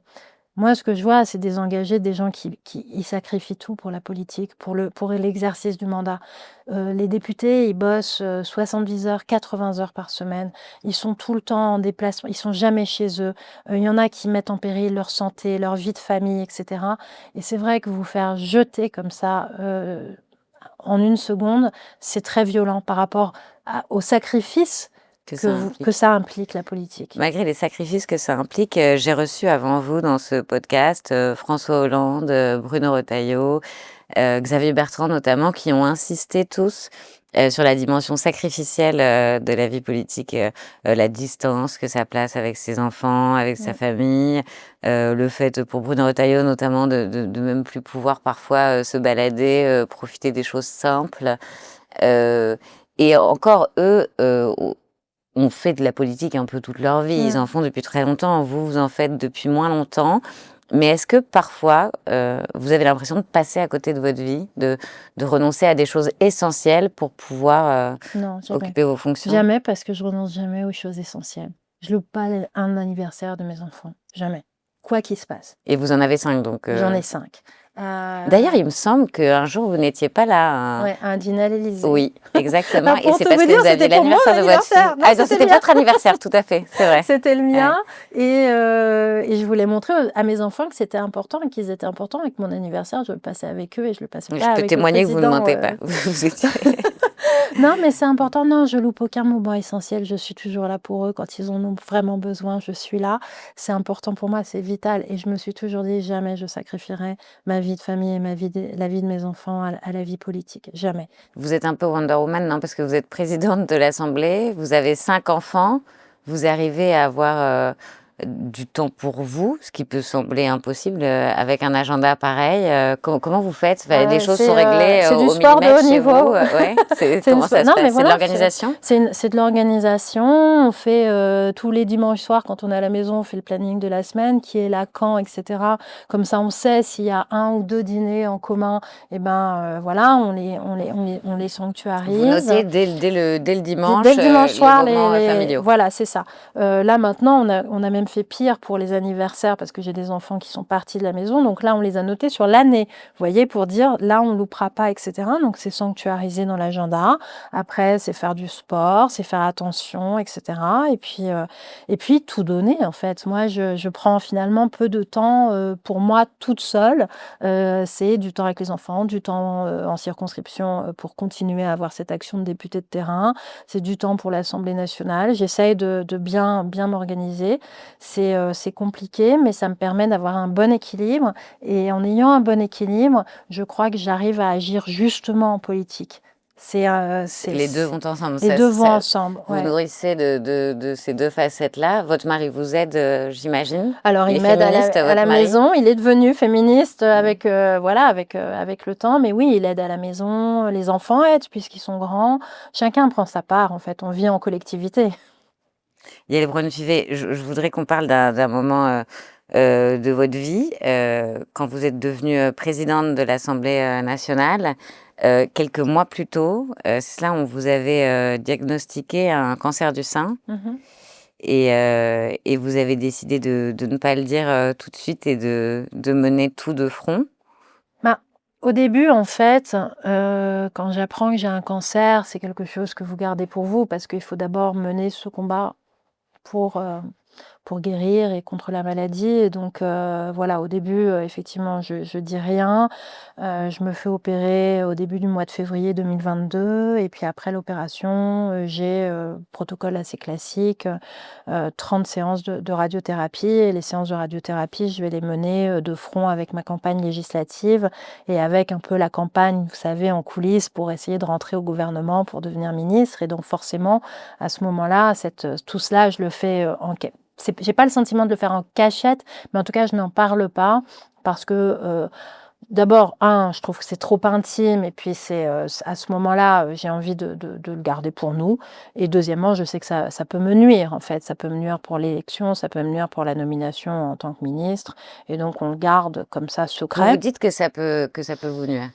Moi, ce que je vois, c'est des engagés, des gens qui ils sacrifient tout pour la politique, pour l'exercice du mandat. Les députés, ils bossent, 70 heures, 80 heures par semaine. Ils sont tout le temps en déplacement, ils sont jamais chez eux. Il y en a qui mettent en péril leur santé, leur vie de famille et cetera, et c'est vrai que vous faire jeter comme ça, en une seconde, c'est très violent par rapport au sacrifice que ça implique, la politique. Malgré les sacrifices que ça implique, j'ai reçu avant vous dans ce podcast François Hollande, Bruno Retailleau, Xavier Bertrand notamment, qui ont insisté tous sur la dimension sacrificielle de la vie politique, la distance que ça place avec ses enfants, avec sa famille, le fait pour Bruno Retailleau notamment de même plus pouvoir parfois se balader, profiter des choses simples. Et encore eux ont fait de la politique un peu toute leur vie, ils en font depuis très longtemps, vous en faites depuis moins longtemps. Mais est-ce que parfois, vous avez l'impression de passer à côté de votre vie, de renoncer à des choses essentielles pour pouvoir Non, jamais. occuper vos fonctions? Jamais, parce que je renonce jamais aux choses essentielles. Je loupe pas un anniversaire de mes enfants, jamais, quoi qu'il se passe. Et vous en avez 5 donc J'en ai 5. D'ailleurs, il me semble qu'un jour, vous n'étiez pas là. Ouais, à un dîner à l'Élysée. Oui, exactement. Et Pour c'est te parce que dire, vous aviez c'était pour moi, l'anniversaire de votre fille. l'anniversaire. Non, Ah, donc c'était c'était le mien. votre anniversaire, tout à fait, c'est vrai. C'était le mien. Et je voulais montrer à mes enfants que c'était important et qu'ils étaient importants et que mon anniversaire, je le passais avec eux et je le passais pas avec le président. Je peux témoigner que vous ne mentez pas. Vous étiez... Non, mais c'est important. Non, je loupe aucun moment essentiel. Je suis toujours là pour eux. Quand ils en ont vraiment besoin, je suis là. C'est important pour moi, c'est vital. Et je me suis toujours dit, jamais je sacrifierai ma vie de famille et la vie de mes enfants à la vie politique. Jamais. Vous êtes un peu Wonder Woman, non? Parce que vous êtes présidente de l'Assemblée, vous avez 5 enfants, vous arrivez à avoir du temps pour vous, ce qui peut sembler impossible avec un agenda pareil. Comment vous faites? Les choses sont réglées c'est du au sport de millimètre haut chez niveau. vous ouais, comment ça se passe? C'est de l'organisation? C'est de l'organisation. On fait tous les dimanches soirs, quand on est à la maison, on fait le planning de la semaine, qui est là, quand, etc. Comme ça, on sait s'il y a 1 ou 2 dîners en commun. Et voilà, on les sanctuarise. Vous notez dès le dimanche, dès le dimanche soir, les moments familiaux. Voilà, c'est ça. Là, maintenant, on a même fait pire pour les anniversaires parce que j'ai des enfants qui sont partis de la maison. Donc là, on les a notés sur l'année, vous voyez, pour dire là, on ne loupera pas, etc. Donc c'est sanctuarisé dans l'agenda. Après, c'est faire du sport, c'est faire attention, etc. Et puis tout donner, en fait. Moi, je prends finalement peu de temps pour moi toute seule. C'est du temps avec les enfants, du temps en circonscription pour continuer à avoir cette action de député de terrain. C'est du temps pour l'Assemblée nationale. J'essaye de bien m'organiser. C'est compliqué, mais ça me permet d'avoir un bon équilibre. Et en ayant un bon équilibre, je crois que j'arrive à agir justement en politique. Les deux vont ensemble. Les deux vont ensemble. Vous nourrissez de ces deux facettes-là. Votre mari vous aide, j'imagine? Alors, il m'aide à la maison. Il est devenu féministe avec le temps. Mais oui, il aide à la maison. Les enfants aident puisqu'ils sont grands. Chacun prend sa part, en fait. On vit en collectivité. Yael Braun-Pivet, je voudrais qu'on parle d'un moment de votre vie. Quand vous êtes devenue présidente de l'Assemblée nationale, quelques mois plus tôt, c'est cela, on vous avait diagnostiqué un cancer du sein. Et vous avez décidé de ne pas le dire tout de suite et de mener tout de front. Au début, en fait, quand j'apprends que j'ai un cancer, c'est quelque chose que vous gardez pour vous parce qu'il faut d'abord mener ce combat pour guérir et contre la maladie. Et donc, voilà, au début, effectivement, je dis rien. Je me fais opérer au début du mois de février 2022. Et puis après l'opération, j'ai protocole assez classique, 30 séances de radiothérapie. Et les séances de radiothérapie, je vais les mener de front avec ma campagne législative et avec un peu la campagne, vous savez, en coulisses pour essayer de rentrer au gouvernement pour devenir ministre. Et donc, forcément, à ce moment-là, tout cela, je le fais j'ai pas le sentiment de le faire en cachette, mais en tout cas, je n'en parle pas parce que d'abord, je trouve que c'est trop intime et puis c'est à ce moment-là, j'ai envie de le garder pour nous. Et deuxièmement, je sais que ça peut me nuire en fait, ça peut me nuire pour l'élection, ça peut me nuire pour la nomination en tant que ministre. Et donc, on le garde comme ça secret. Vous dites que ça peut vous nuire.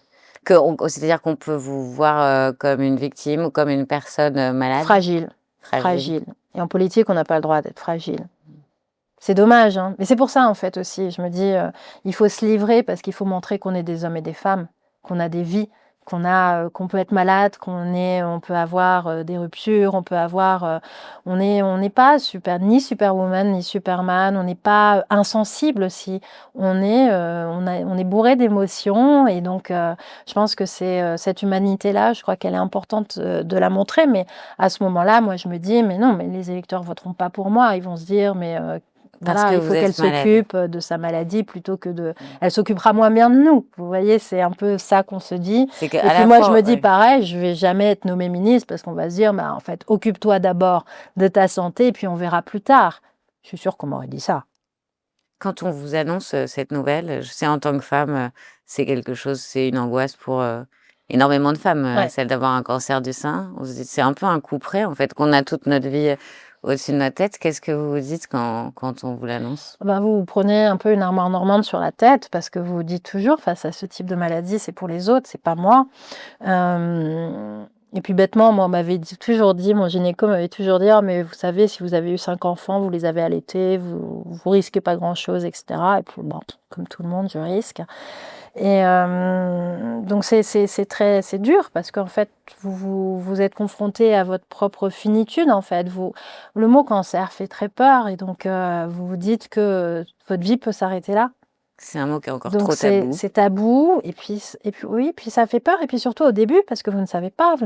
C'est-à-dire qu'on peut vous voir comme une victime ou comme une personne malade? Fragile. Et en politique, on n'a pas le droit d'être fragile. C'est dommage, hein. Mais c'est pour ça, en fait, aussi, je me dis, il faut se livrer parce qu'il faut montrer qu'on est des hommes et des femmes, qu'on a des vies, qu'on peut être malade, on peut avoir, des ruptures, on n'est pas ni Superwoman, ni Superman, on n'est pas insensible aussi. On est bourré d'émotions et donc je pense que cette humanité-là, je crois qu'elle est importante, de la montrer. Mais à ce moment-là, moi, je me dis: «Mais non, mais les électeurs voteront pas pour moi». Ils vont se dire: «Mais Parce voilà, que il faut vous qu'elle êtes malade. s'occupe, de sa maladie plutôt que de elle s'occupera moins bien de nous». Vous voyez? C'est un peu ça qu'on se dit C'est et qu'à puis la moi, je me fois, dis ouais. pareil, je vais jamais être nommée ministre parce qu'on va se dire: «Bah, en fait, occupe-toi d'abord de ta santé et puis on verra plus tard». Je suis sûre qu'on m'aurait dit ça. Quand on vous annonce, cette nouvelle, je sais en tant que femme, c'est une angoisse pour, énormément de femmes, Ouais. celle d'avoir un cancer du sein. On se dit c'est un peu un coup près en fait, qu'on a toute notre vie, au-dessus de notre tête. Qu'est-ce que vous vous dites quand on vous l'annonce? Bah, vous prenez un peu une armoire normande sur la tête parce que vous vous dites toujours face à ce type de maladie: «C'est pour les autres, c'est pas moi». Et puis bêtement, moi, on m'avait toujours dit, mon gynéco m'avait toujours dit: «Ah mais vous savez, si vous avez eu 5 enfants, vous les avez allaités, vous risquez pas grand-chose et cetera» et puis bon, comme tout le monde, je risque et donc c'est dur parce qu'en fait, vous êtes confronté à votre propre finitude, en fait. Le mot cancer fait très peur et donc vous vous dites que votre vie peut s'arrêter là. C'est un mot qui est encore Donc trop tabou. c'est tabou et puis oui, puis ça fait peur et puis surtout au début parce que vous ne savez pas,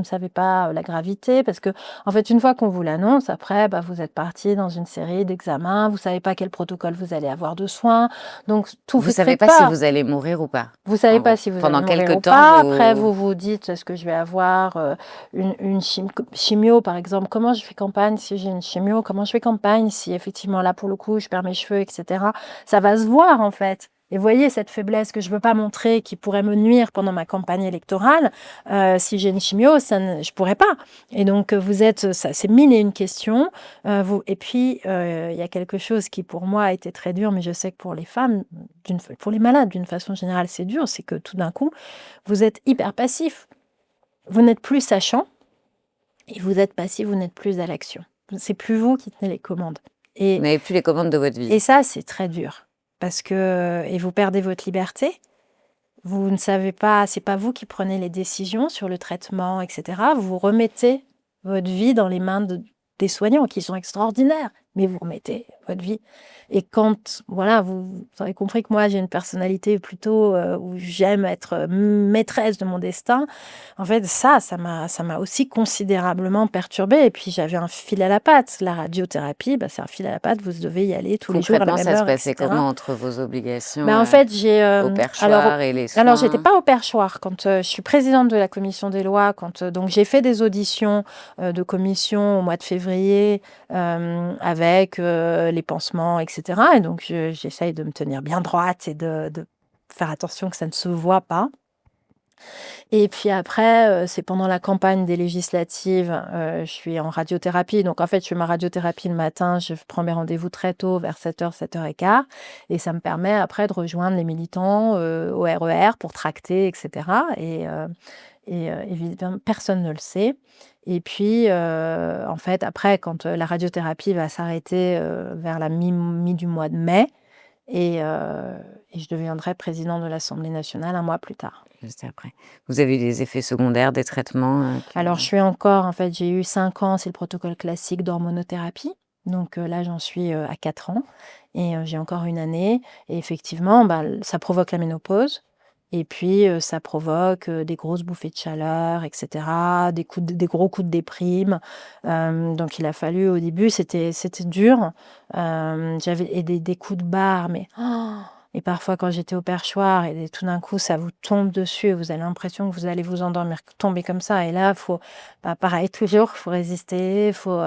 la gravité parce que en fait, une fois qu'on vous l'annonce, après, bah, vous êtes parti dans une série d'examens, vous savez pas quel protocole vous allez avoir de soins, donc tout Vous fait très savez pas si peur. vous allez mourir ou pas, Vous savez en pas gros? si vous allez Pendant quelque mourir ou temps, pas. Après, vous vous vous dites: «Est-ce que je vais avoir, une chimio, par exemple? Comment je fais campagne si j'ai une chimio? Comment je fais campagne si effectivement, là, pour le coup, je perds mes cheveux et cetera?» Ça va se voir, en fait et vous voyez cette faiblesse que je veux pas montrer, qui pourrait me nuire pendant ma campagne électorale, si j'ai une chimio, je pourrais pas et donc vous êtes, ça c'est 1000 et une questions, vous et puis, il y a quelque chose qui, pour moi, a été très dur, mais je sais que pour les femmes, pour les malades, d'une façon générale, c'est dur, c'est que tout d'un coup, vous êtes hyper passif. Vous n'êtes plus sachant et vous êtes passif, vous n'êtes plus à l'action. C'est plus vous qui tenez les commandes et n'avez plus les commandes de votre vie. ça, c'est très dur parce que et vous perdez votre liberté. Vous ne savez pas, c'est pas vous qui prenez les décisions sur le traitement et cetera. Vous remettez votre vie dans les mains des soignants qui sont extraordinaires, mais vous remettez votre vie et quand voilà, vous avez compris que moi j'ai une personnalité plutôt, où j'aime être, maîtresse de mon destin. En fait ça m'a aussi considérablement perturbée et puis j'avais un fil à la patte. La radiothérapie, bah, c'est un fil à la patte, vous devez y aller tous les jours à la Concrètement, même ça se heure et passait cetera. comment entre vos obligations, Bah, en fait, au alors perchoir et les alors j'étais soins? pas au perchoir quand, je suis présidente de la commission des lois quand, donc j'ai fait des auditions, de commission au mois de février, avec, les pansements et cetera et donc j'essaye de me tenir bien droite et de faire attention que ça ne se voit pas. Et puis après, c'est pendant la campagne des législatives, je suis en radiothérapie. Donc en fait, je fais ma radiothérapie le matin, je prends mes rendez-vous très tôt, vers 7h, 7h15 et ça me permet après de rejoindre les militants, au RER pour tracter et cetera évidemment, personne ne le sait et puis, en fait, après quand, la radiothérapie va s'arrêter, vers la mi du mois de mai et je deviendrai présidente de l'Assemblée nationale un mois plus tard. Juste après. Vous avez eu des effets secondaires, des traitements, Alors, je suis encore en fait, j'ai eu 5 ans, c'est le protocole classique d'hormonothérapie. Donc, là, j'en suis, à 4 ans et j'ai encore une année et effectivement, bah, ça provoque la ménopause et puis, ça provoque, des grosses bouffées de chaleur et cetera, des gros coups de déprime. Donc il a fallu au début, c'était dur, j'avais et des coups de barre, mais et parfois quand j'étais au perchoir et tout d'un coup ça vous tombe dessus et vous avez l'impression que vous allez vous endormir, tomber comme ça et là faut, bah, pareil toujours, faut résister, faut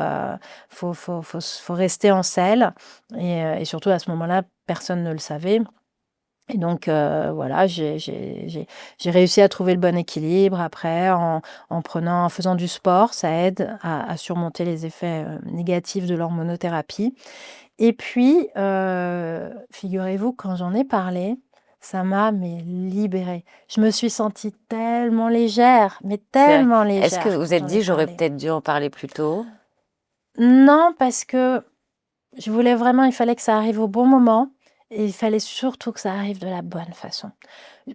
rester en selle et surtout à ce moment-là, personne ne le savait et donc voilà, j'ai réussi à trouver le bon équilibre après en faisant du sport, ça aide à surmonter les effets, négatifs de l'hormonothérapie et puis, figurez-vous quand j'en ai parlé, ça m'a mais libérée. Je me suis sentie tellement légère, mais c'est vrai. tellement Est-ce que légère vous quand êtes j'en ai dit: «J'aurais parlé. peut-être dû en parler plus tôt»? Non, parce que je voulais vraiment, il fallait que ça arrive au bon moment et il fallait surtout que ça arrive de la bonne façon.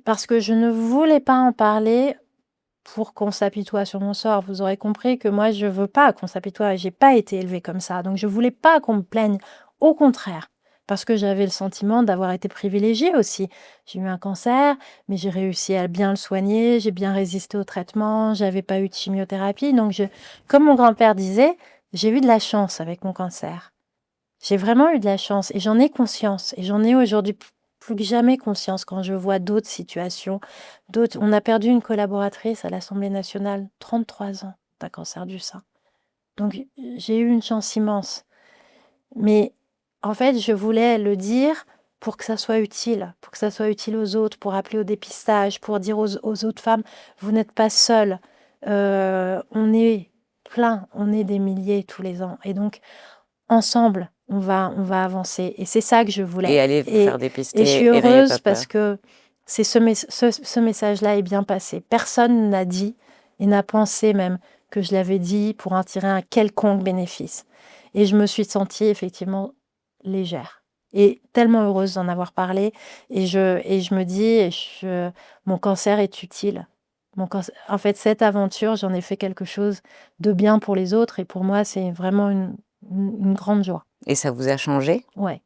Parce que je ne voulais pas en parler pour qu'on s'apitoie sur mon sort. Vous aurez compris que moi, je veux pas qu'on s'apitoie. J'ai pas été élevée comme ça. Donc, je voulais pas qu'on me plaigne. Au contraire, parce que j'avais le sentiment d'avoir été privilégiée aussi. J'ai eu un cancer, mais j'ai réussi à bien le soigner. J'ai bien résisté au traitement. J'avais pas eu de chimiothérapie. Donc, comme mon grand-père disait, j'ai eu de la chance avec mon cancer. J'ai vraiment eu de la chance et j'en ai conscience. Et j'en ai aujourd'hui plus que jamais conscience quand je vois d'autres situations. On a perdu une collaboratrice à l'Assemblée nationale, 33 ans, d'un cancer du sein. Donc j'ai eu une chance immense. Mais en fait, je voulais le dire pour que ça soit utile, pour que ça soit utile aux autres, pour appeler au dépistage, pour dire aux autres femmes, vous n'êtes pas seules. On est plein, on est des milliers tous les ans. Et donc, ensemble, on va avancer. Et c'est ça que je voulais. Et allez vous faire Et je suis dépister et n'ayez pas heureuse peur. parce que ce message-là est bien passé. Personne n'a dit et n'a pensé même que je l'avais dit pour en tirer un quelconque bénéfice. Et je me suis sentie effectivement légère et tellement heureuse d'en avoir parlé. Et je me dis, mon cancer est utile. En fait, cette aventure, j'en ai fait quelque chose de bien pour les autres. Et pour moi, c'est vraiment une grande joie. Et ça vous a changé? Ouais,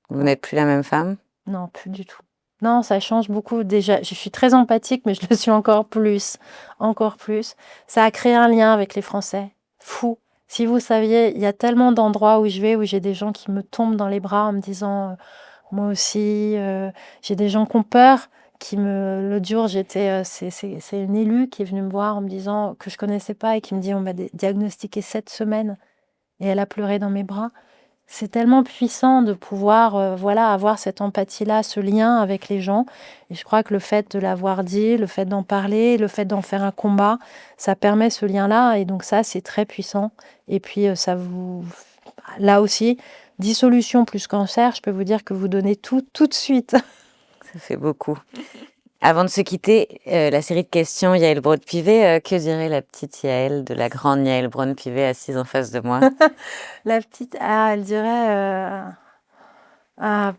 Vous ouais. n'êtes plus la même femme? Non, plus du tout. Non, ça change beaucoup. Déjà, je suis très empathique, mais je le suis encore plus. Encore plus. Ça a créé un lien avec les Français. Fou. Si vous saviez, il y a tellement d'endroits où je vais, où j'ai des gens qui me tombent dans les bras en me disant moi aussi. J'ai des gens qui ont peur. L'autre jour, c'est une élue qui est venue me voir en me disant que je connaissais pas et qui me dit on m'a diagnostiqué 7 semaines. Et elle a pleuré dans mes bras. C'est tellement puissant de pouvoir voilà, avoir cette empathie-là, ce lien avec les gens. Et je crois que le fait de l'avoir dit, le fait d'en parler, le fait d'en faire un combat, ça permet ce lien-là. Et donc ça, c'est très puissant. Et puis, là aussi, dissolution plus cancer, je peux vous dire que vous donnez tout de suite. Ça fait beaucoup. Avant de se quitter, la série de questions Yael Braun-Pivet, que dirait la petite Yael de la grande Yael Braun-Pivet assise en face de moi? La petite, elle dirait... ah,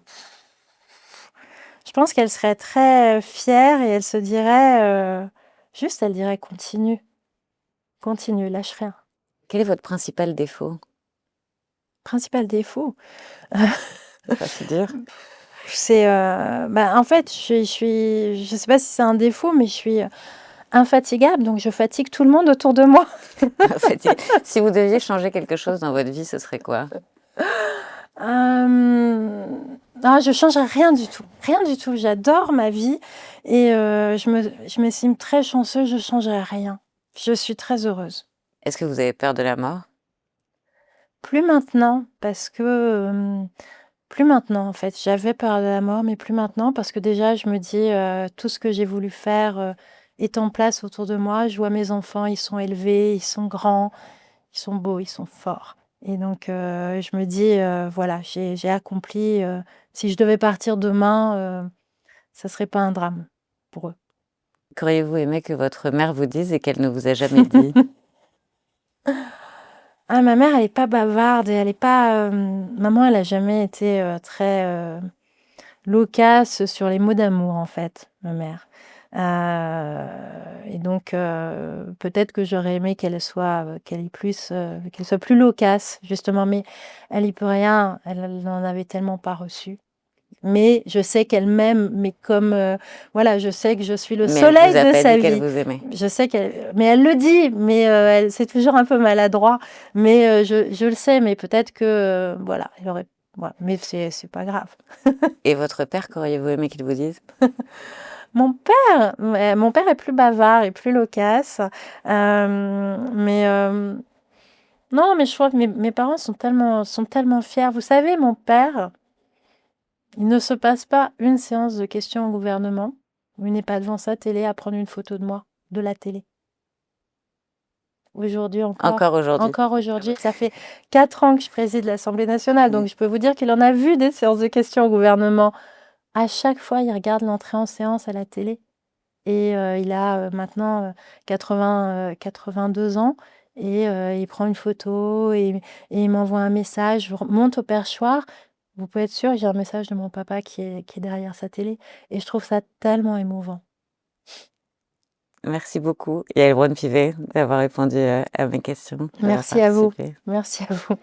je pense qu'elle serait très fière et elle se dirait... juste, elle dirait continue. Continue, lâche rien. Quel est votre principal défaut? Principal défaut, Pas si dur. c'est... en fait, je sais pas si c'est un défaut, mais je suis infatigable, donc je fatigue tout le monde autour de moi. En fait, si vous deviez changer quelque chose dans votre vie, ce serait quoi? Non, je changerais rien du tout. Rien du tout. J'adore ma vie et je m'estime très chanceuse, je changerais rien. Je suis très heureuse. Est-ce que vous avez peur de la mort? Plus maintenant, parce que plus maintenant en fait. J'avais peur de la mort, mais plus maintenant parce que déjà je me dis tout ce que j'ai voulu faire est en place autour de moi. Je vois mes enfants, ils sont élevés, ils sont grands, ils sont beaux, ils sont forts. Et donc je me dis voilà, j'ai accompli. Si je devais partir demain, ça serait pas un drame pour eux. Qu'auriez-vous aimé que votre mère vous dise et qu'elle ne vous a jamais dit? Ah, ma mère, elle est pas bavarde et elle est pas. Maman, elle a jamais été très loquace sur les mots d'amour, en fait, ma mère. Et donc, peut-être que j'aurais aimé qu'elle soit plus loquace, justement, mais elle y peut rien. Elle n'en avait tellement pas reçu. Mais je sais qu'elle m'aime, mais comme voilà, je sais que je suis le Mais elle soleil vous a de pas sa dit qu'elle vie. vous aimait. Je sais mais elle le dit, mais c'est toujours un peu maladroit. Mais je le sais, mais peut-être que voilà, il aurait, voilà, mais c'est pas grave. Et votre père, qu'auriez-vous aimé qu'il vous dise? Mon père est plus bavard et plus loquace, mais non, mais je crois que mes parents sont tellement fiers. Vous savez, mon père. Il ne se passe pas une séance de questions au gouvernement où il n'est pas devant sa télé à prendre une photo de moi, de la télé. Aujourd'hui Encore aujourd'hui. encore aujourd'hui. Ça fait 4 ans que je préside l'Assemblée nationale, donc je peux vous dire qu'il en a vu des séances de questions au gouvernement. À chaque fois, il regarde l'entrée en séance à la télé. Et il a maintenant 82 ans. et il prend une photo et il m'envoie un message. Je monte au perchoir, vous pouvez être sûr, j'ai un message de mon papa qui est derrière sa télé et je trouve ça tellement émouvant. Merci beaucoup, Yael Braun-Pivet, d'avoir répondu à mes questions, d'avoir Merci à vous. participé. Merci à vous.